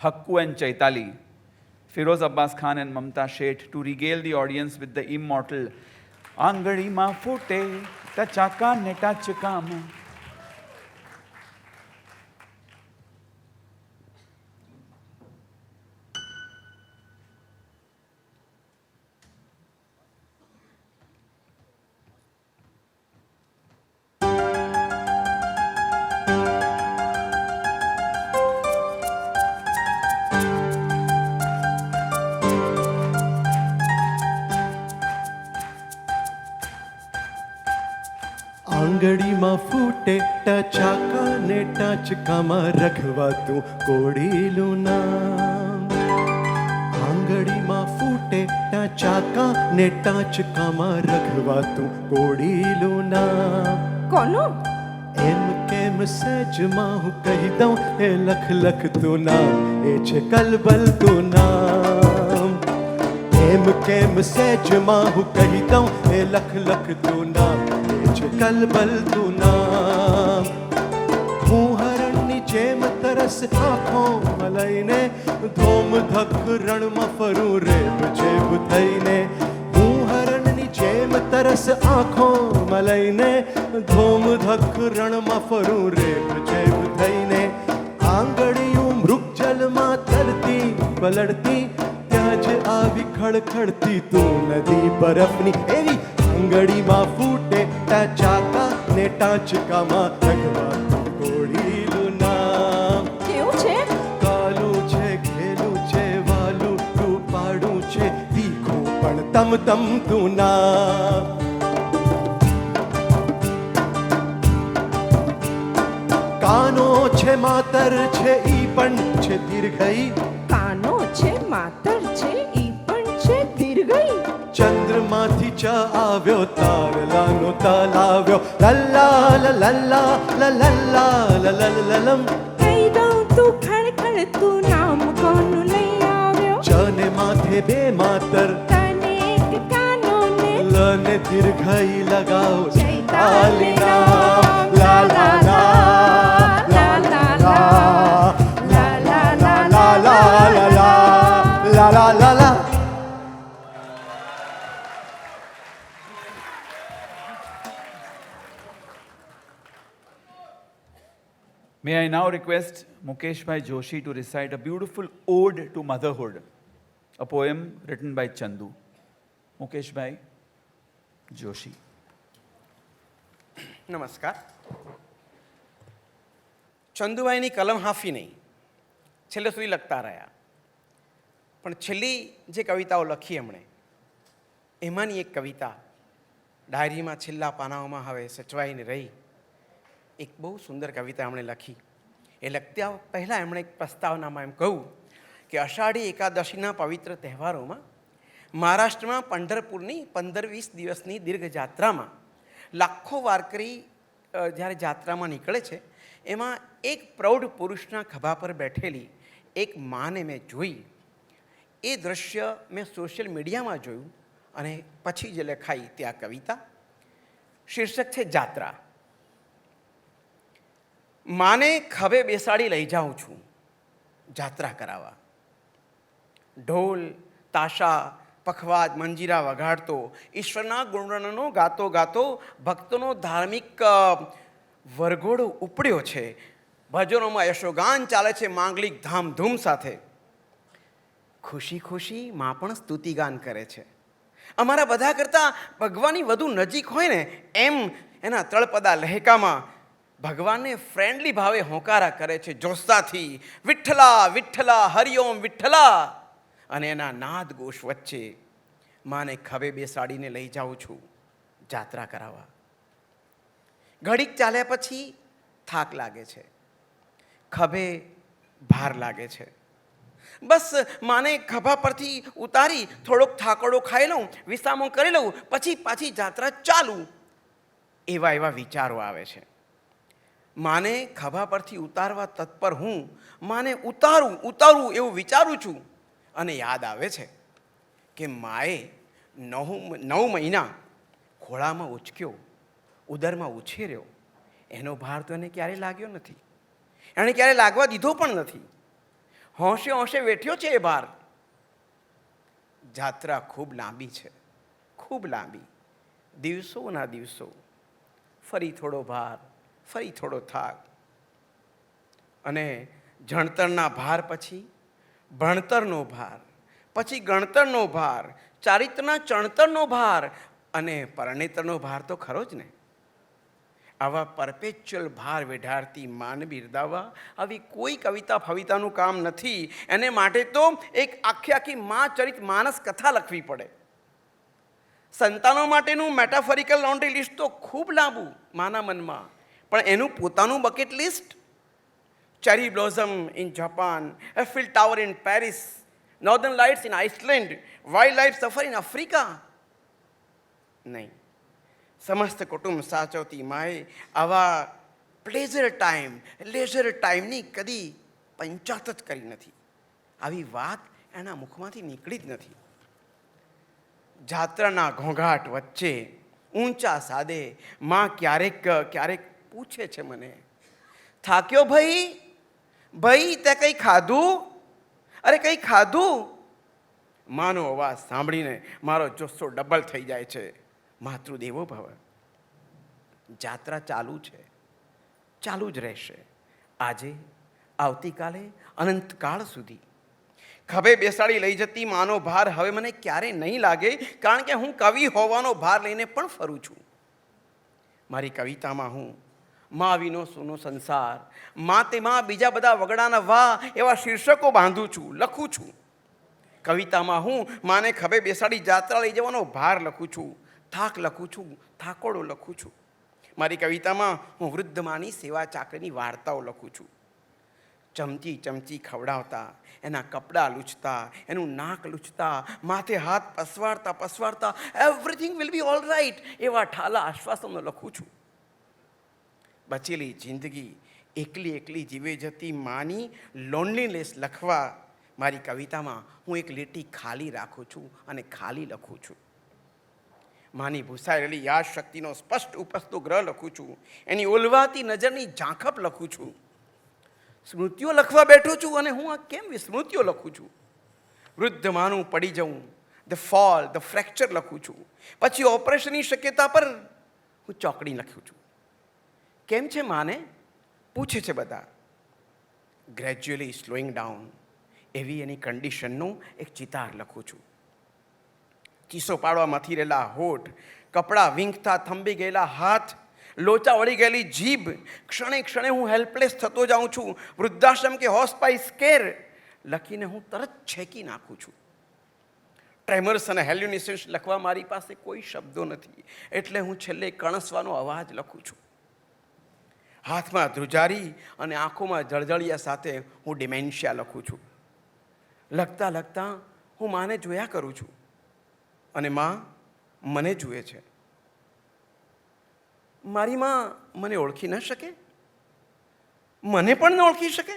Hakku and Chaitali, Firoz Abbas Khan and Mamta Sheth to regale the audience with the immortal આંગળીમાં ફૂટે ટચાકા ને ટચકામાં. આંગળીમાં ફૂટે ટચાકા ને ટચકામાં રખવાતું કોડીલું નામ. આંગળીમાં ફૂટે ટચાકા ને ટચકામાં રખવાતું કોડીલું નામ. કોનું? એમ કેમ સહેજમાં હું કહી દઉં એ લખ લખતું નામ, એ છે કલબલતું નામ. એમ કેમ સહેજમાં હું કહી દઉં એ લખ લખતું નામ, કલબલતું નામ. હું હરણની જેમ તરસ આંખોમાં લઈને ધોમ ધક રણમાં ફરું રેબ જેબ થઈને. હું હરણની જેમ તરસ આંખોમાં લઈને ધોમ ધક રણમાં ફરું રેબ જેબ થઈને. આંગળીયું મૃગજલમાં તરતી પલળતી, ત્યાં જ આવી ખડખડતી તું નદી બરફની એવી. આંગળીમાં ફૂટે ટચાકા ને ટાચકામાં રખવાતું કોડીલું નામ. કેવું છે? કાલું છે, ઘેલું છે, વાલું રૂપાળું છે, તીખું પણ તમતમતું નામ. કાનો છે માતર છે ઈ પણ છે દીર્ઘઈ. કાનો છે માતર છે ઈ પણ છે દીર્ઘઈ. ચંદ્રમાંથી ચ આવ્યો તારલાનો તલાવ્યો. લલ્લા લલ્લા લલ્લા લલલમ. કહી દઉં તું ખડખડ તું નામ કોનું લઈ આવ્યો. ચને માથે બે માતર, તને એક કાનો ને લને દીર્ઘઈ લગાવ. ચૈતાલી નામ. લા લા લા લા લા લા લા લા લા લા લા લા લા લા લા. May I now request Mukesh Bhai Joshi to recite a beautiful ode to motherhood, a poem written by Chandu. Mukesh Bhai Joshi. નમસ્કાર. ચંદુભાઈની કલમ હાફી નહીં, છેલ્લે સુધી લખતા રહ્યા. પણ છેલ્લી જે કવિતાઓ લખી એમણે, એમાંની એક કવિતા ડાયરીમાં છેલ્લા પાનાઓમાં હવે સચવાઈને રહી. એક બહુ સુંદર કવિતા એમણે લખી. એ લખતા પહેલાં એમણે એક પ્રસ્તાવનામાં એમ કહ્યું કે અષાઢી એકાદશીના પવિત્ર તહેવારોમાં મહારાષ્ટ્રમાં પંઢરપુરની 15-20 દિવસની દીર્ઘ જાત્રામાં લાખો વારકરી જ્યારે જાત્રામાં નીકળે છે, એમાં એક પ્રૌઢ પુરુષના ખભા પર બેઠેલી એક માને મેં જોઈ. એ દૃશ્ય મેં સોશિયલ મીડિયામાં જોયું અને પછી જે લખાઈ તે આ કવિતા. શીર્ષક છે જાત્રા. માને ખભે બેસાડી લઈ જાઉં છું જાત્રા કરાવવા. ઢોલ, તાશા, પખવાજ, મંજીરા વગાડતો, ઈશ્વરના ગુણગાનનો ગાતો ગાતો ભક્તોનો ધાર્મિક વરઘોડો ઉપડ્યો છે. ભજનોમાં યશોગાન ચાલે છે માંગલિક ધામધૂમ સાથે. ખુશી ખુશી માં પણ સ્તુતિગાન કરે છે. અમારા બધા કરતાં ભગવાનની વધુ નજીક હોય ને એમ એના તળપદા લહેકામાં ભગવાનને ફ્રેન્ડલી ભાવે હોંકારા કરે છે જોસ્તાથી. વિઠ્ઠલા વિઠ્ઠલા હરિઓમ વિઠ્ઠલા. અને એના નાદ ઘોષ વચ્ચે માને ખભે બેસાડીને લઈ જાઉં છું જાત્રા કરાવવા. ઘડીક ચાલ્યા પછી થાક લાગે છે, ખભે ભાર લાગે છે. બસ માને ખભા પરથી ઉતારી થોડોક થાકડો ખાઈ લઉં, વિસામો કરી લઉં, પછી પાછી જાત્રા ચાલુ. એવા વિચારો આવે છે. માને ખભા પરથી ઉતારવા તત્પર હું માને ઉતારું એવું વિચારું છું, અને યાદ આવે છે કે માએ 9 મહિના ખોળામાં ઉચક્યો, ઉદરમાં ઉછેર્યો. એનો ભાર તો એને ક્યારેય લાગ્યો નથી, એણે ક્યારેય લાગવા દીધો પણ નથી. હોંશે વેઠ્યો છે એ ભાર. જાત્રા ખૂબ લાંબી છે, ખૂબ લાંબી, દિવસોના દિવસો. ફરી થોડો ભાર, ફરી થોડો થાક, અને જણતરના ભાર પછી ભણતરનો ભાર, પછી ગણતરનો ભાર, ચારિત્રના ચણતરનો ભાર, અને પરણેતરનો ભાર તો ખરો જ ને. આવા પરપેચ્યુઅલ ભાર વેઢારતી માન બિરદાવવા આવી કોઈ કવિતા ફવિતાનું કામ નથી. એને માટે તો એક આખી મા ચરિત માનસ કથા લખવી પડે. સંતાનો માટેનું મેટાફોરિકલ લોન્ડ્રી લિસ્ટ તો ખૂબ લાંબુ માના મનમાં, પણ એનું પોતાનું bucket list. Cherry blossom in Japan, Eiffel tower in Paris, northern lights in Iceland, wild life સફર ઇન આફ્રિકા. નહીં, સમસ્ત કુટુંબ સાચવતી માએ આવા લેઝર ટાઈમની કદી પંચાત જ કરી નથી. આવી વાત એના મુખમાંથી નીકળી જ નથી. જાત્રાના ઘોંઘાટ વચ્ચે ઊંચા સાદે માં ક્યારેક પૂછે છે મને, થાક્યો ભાઈ તે કંઈ ખાધું? અરે કંઈ ખાધું? માનો અવાજ સાંભળીને મારો જુસ્સો ડબલ થઈ જાય છે. માતૃદેવો ભવ. જાત્રા ચાલુ છે, ચાલુ જ રહેશે. આજે, આવતીકાલે, અનંતકાળ સુધી. ખભે બેસાડી લઈ જતી માનો ભાર હવે મને ક્યારેય નહીં લાગે, કારણ કે હું કવિ હોવાનો ભાર લઈને પણ ફરું છું. મારી કવિતામાં હું મા વિનો સૂનો સંસાર, મા તેમાં બીજા બધા વગડાના વા એવા શીર્ષકો બાંધું છું, લખું છું. કવિતામાં હું માને ખભે બેસાડી જાત્રા લઈ જવાનો ભાર લખું છું, થાક લખું છું, થાકોડો લખું છું. મારી કવિતામાં હું વૃદ્ધ માની સેવા ચાકરીની વાર્તાઓ લખું છું. ચમચી ખવડાવતા, એના કપડાં લૂછતા, એનું નાક લૂછતા, માથે હાથ પસવારતા everything will be all right એવા ઠાલા આશ્વાસનો લખું છું. બચેલી જિંદગી એકલી જીવે જતી માની લોનલીનેસ લખવા મારી કવિતામાં હું એક લીટી ખાલી રાખું છું અને ખાલી લખું છું. માની ભૂસાયેલી યાદ શક્તિનો સ્પષ્ટ ઉપસતો ગ્રહ લખું છું. એની ઓલવાતી નજરની ઝાંખપ લખું છું. સ્મૃતિઓ લખવા બેઠું છું અને હું આ કેમ વિસ્મૃતિઓ લખું છું. વૃદ્ધ માનું પડી જવું, ધ ફોલ, ધ ફ્રેક્ચર લખું છું. પછી ઓપરેશનની શક્યતા પર હું ચોકડી લખ્યું છું. કેમ છે માને પૂછે છે બધા. ગ્રેજ્યુઅલી સ્લોઈંગ ડાઉન એવી એની કન્ડિશનનું એક ચિતાર લખું છું. ચીસો પાડવામાંથી રહેલા હોઠ, કપડાં વીંખતા થંભી ગયેલા હાથ, લોચા વળી ગયેલી જીભ, ક્ષણે હું હેલ્પલેસ થતો જાઉં છું. વૃદ્ધાશ્રમ કે હોસ્પાઇસ કેર લખીને હું તરત છેકી નાખું છું. ટ્રેમર્સ અને હેલ્યુનિસન્સ લખવા મારી પાસે કોઈ શબ્દો નથી, એટલે હું છેલ્લે કણસવાનો અવાજ લખું છું. હાથમાં ધ્રુજારી અને આંખોમાં જળજળિયા સાથે હું ડિમેન્શિયા લખું છું. લખતા હું માને જોયા કરું છું અને માં મને જુએ છે. મારી માં મને ઓળખી ન શકે, મને પણ ન ઓળખી શકે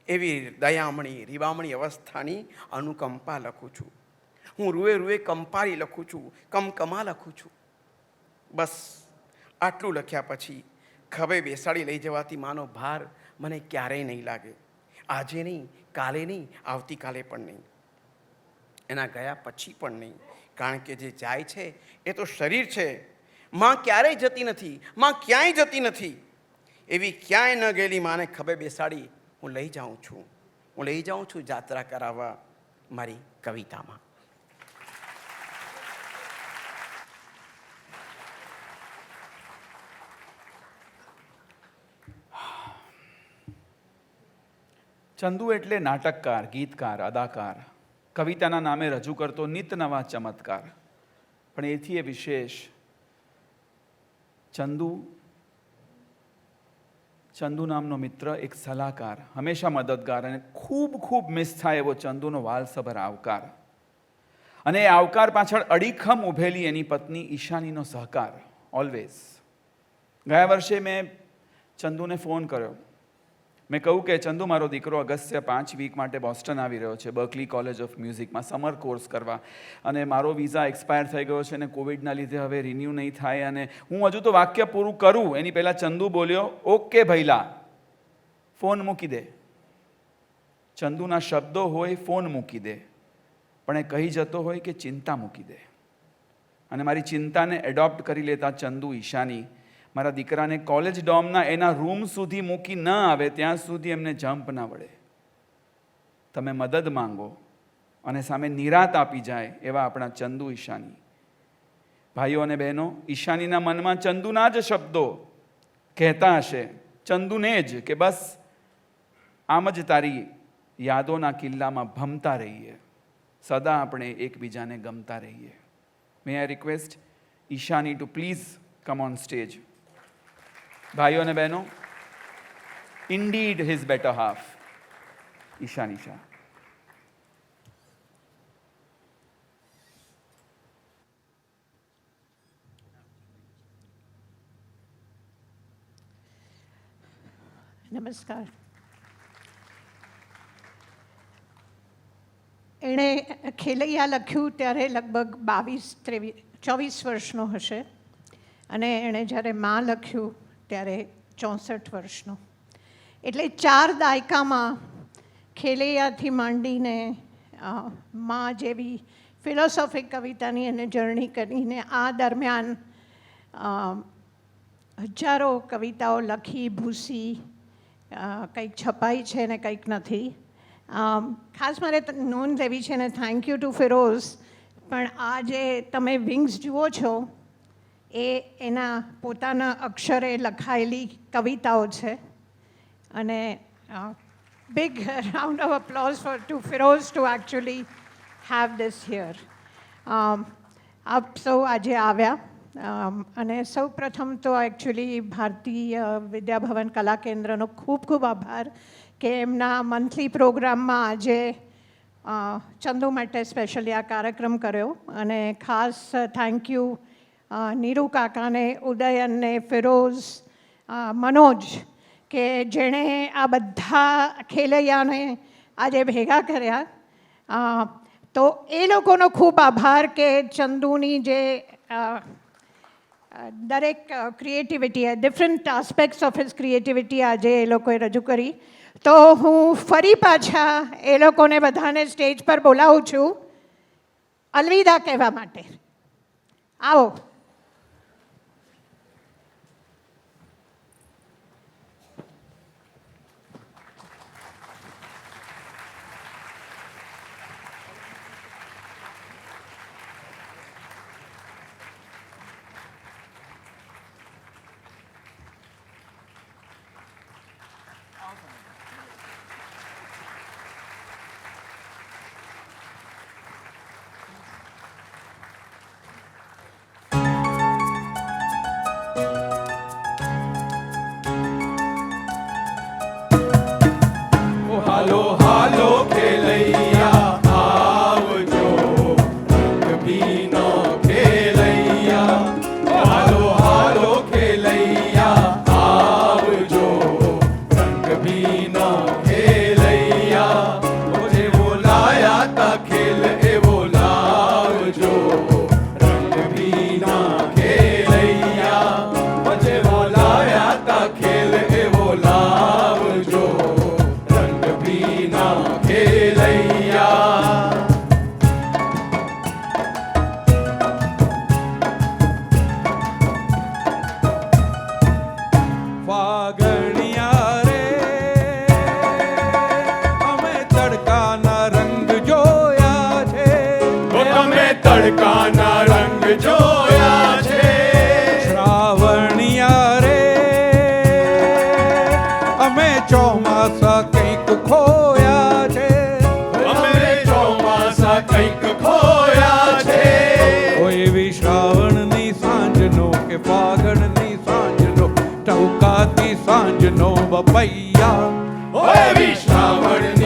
એવી દયામણી રીવામણી અવસ્થાની અનુકંપા લખું છું. હું રૂએ કંપારી લખું છું, કમકમા લખું છું. બસ આટલું લખ્યા પછી ખભે બેસાડી લઈ જવાતી માનો ભાર મને ક્યારેય નહીં લાગે. આજે નહીં, કાલે નહીં, આવતીકાલે પણ નહીં, એના ગયા પછી પણ નહીં. કારણ કે જે જાય છે એ તો શરીર છે. માં ક્યારેય જતી નથી, માં ક્યાંય જતી નથી. એવી ક્યાંય ન ગયેલી માને ખભે બેસાડી હું લઈ જાઉં છું જાત્રા કરાવવા મારી કવિતામાં. ચંદુ એટલે નાટકકાર, ગીતકાર, અદાકાર, કવિતાના નામે રજૂ કરતો નિત નવા ચમત્કાર. પણ એથી એ વિશેષ ચંદુ નામનો મિત્ર, એક સલાહકાર, હંમેશા મદદગાર, અને ખૂબ ખૂબ મિસ થાય એવો ચંદુનો વાલસભર આવકાર. અને એ આવકાર પાછળ અડીખમ ઊભેલી એની પત્ની ઈશાનીનો સહકાર ઓલવેઝ. ગયા વર્ષે મેં ચંદુને ફોન કર્યો. મેં કહ્યું કે ચંદુ, મારો દીકરો અગસ્ત્ય 5 વીક માટે બોસ્ટન આવી રહ્યો છે, બર્કલી કોલેજ ઓફ મ્યુઝિકમાં સમર કોર્સ કરવા, અને મારો વિઝા એક્સપાયર થઈ ગયો છે અને કોવિડના લીધે હવે રિન્યૂ નહીં થાય. અને હું હજુ તો વાક્ય પૂરું કરું એની પહેલાં ચંદુ બોલ્યો, ઓકે ભૈલા, ફોન મૂકી દે. ચંદુના શબ્દો હોય ફોન મૂકી દે, પણ એ કહી જતો હોય કે ચિંતા મૂકી દે. અને મારી ચિંતાને એડોપ્ટ કરી લેતા ચંદુ, ઈશાની મારા દીકરાને કોલેજ ડોમના એના રૂમ સુધી મૂકી ન આવે ત્યાં સુધી એમને જમ્પ ના વળે. તમે મદદ માંગો અને સામે નિરાત આપી જાય એવા આપણા ચંદુ, ઈશાની. ભાઈઓ અને બહેનો, ઈશાનીના મનમાં ચંદુના જ શબ્દો કહેતા હશે ચંદુને જ કે બસ આમ જ તારી યાદોના કિલ્લામાં ભમતા રહીએ, સદા આપણે એકબીજાને ગમતા રહીએ. May I request Ishani to please come on stage. ભાઈઓ અને બહેનો, indeed his better half, Ishani Shah. નમસ્કાર. એણે ખેલૈયા લખ્યું ત્યારે લગભગ 24 વર્ષનો હશે, અને એણે જ્યારે માં લખ્યું ત્યારે 64 વર્ષનો. એટલે 4 દાયકામાં ખેલૈયાથી માંડીને માં જેવી ફિલોસોફિક કવિતાની એને જર્ની કરીને આ દરમિયાન હજારો કવિતાઓ લખી, ભૂસી, કંઈક છપાઈ છે ને કંઈક નથી. ખાસ મારે નોંધ લેવી છે ને થેન્ક યુ ટુ ફિરોઝ, પણ આ જે તમે વિંગ્સ જુઓ છો એ એના પોતાના અક્ષરે લખાયેલી કવિતાઓ છે. અને big round of applause for to Firoz to actually have this here. આપ સૌ આજે આવ્યા, અને સૌ પ્રથમ તો એકચ્યુઅલી ભારતીય વિદ્યાભવન કલા કેન્દ્રનો ખૂબ ખૂબ આભાર કે એમના મંથલી પ્રોગ્રામમાં આજે ચંદુ માટે સ્પેશિયલી આ કાર્યક્રમ કર્યો. અને ખાસ થેન્ક યુ નીરુ કાકાને, ઉદયનને, ફિરોઝ, મનોજ, કે જેણે આ બધા ખેલૈયાને આજે ભેગા કર્યા. તો એ લોકોનો ખૂબ આભાર કે ચંદુની જે દરેક creativity, different aspects of his creativity આજે એ લોકોએ રજૂ કરી. તો હું ફરી પાછા એ લોકોને બધાને સ્ટેજ પર બોલાવું છું અલવિદા કહેવા માટે. આવો. હાલો હાલો ખેલૈયા આવજો, રંગબીનો ખેલૈયા. હાલો હાલો ખેલૈયા આવજો, રંગબીનો ખેલૈયા. જેવો લાયા તા ખેલ એવો લાવજો, રંગબીના ખેલૈયા. જેવો લાયા તા ખેલ એવો લાવજો, ફાગણિયા રે અમે તડકાના રંગ જોયા છે. તમે તડકાના રંગ જોયા છે. શ્રાવણિયા રે અમે ચોમાસા કંઈક ખોયા છે. અમે ચોમાસા કંઈક ખોયા છે. કોઈ એવી શ્રાવણની સાંજનો કે ફાગણની ટવકાતી સાંજનો બપૈયા ઓય શ્રાવણ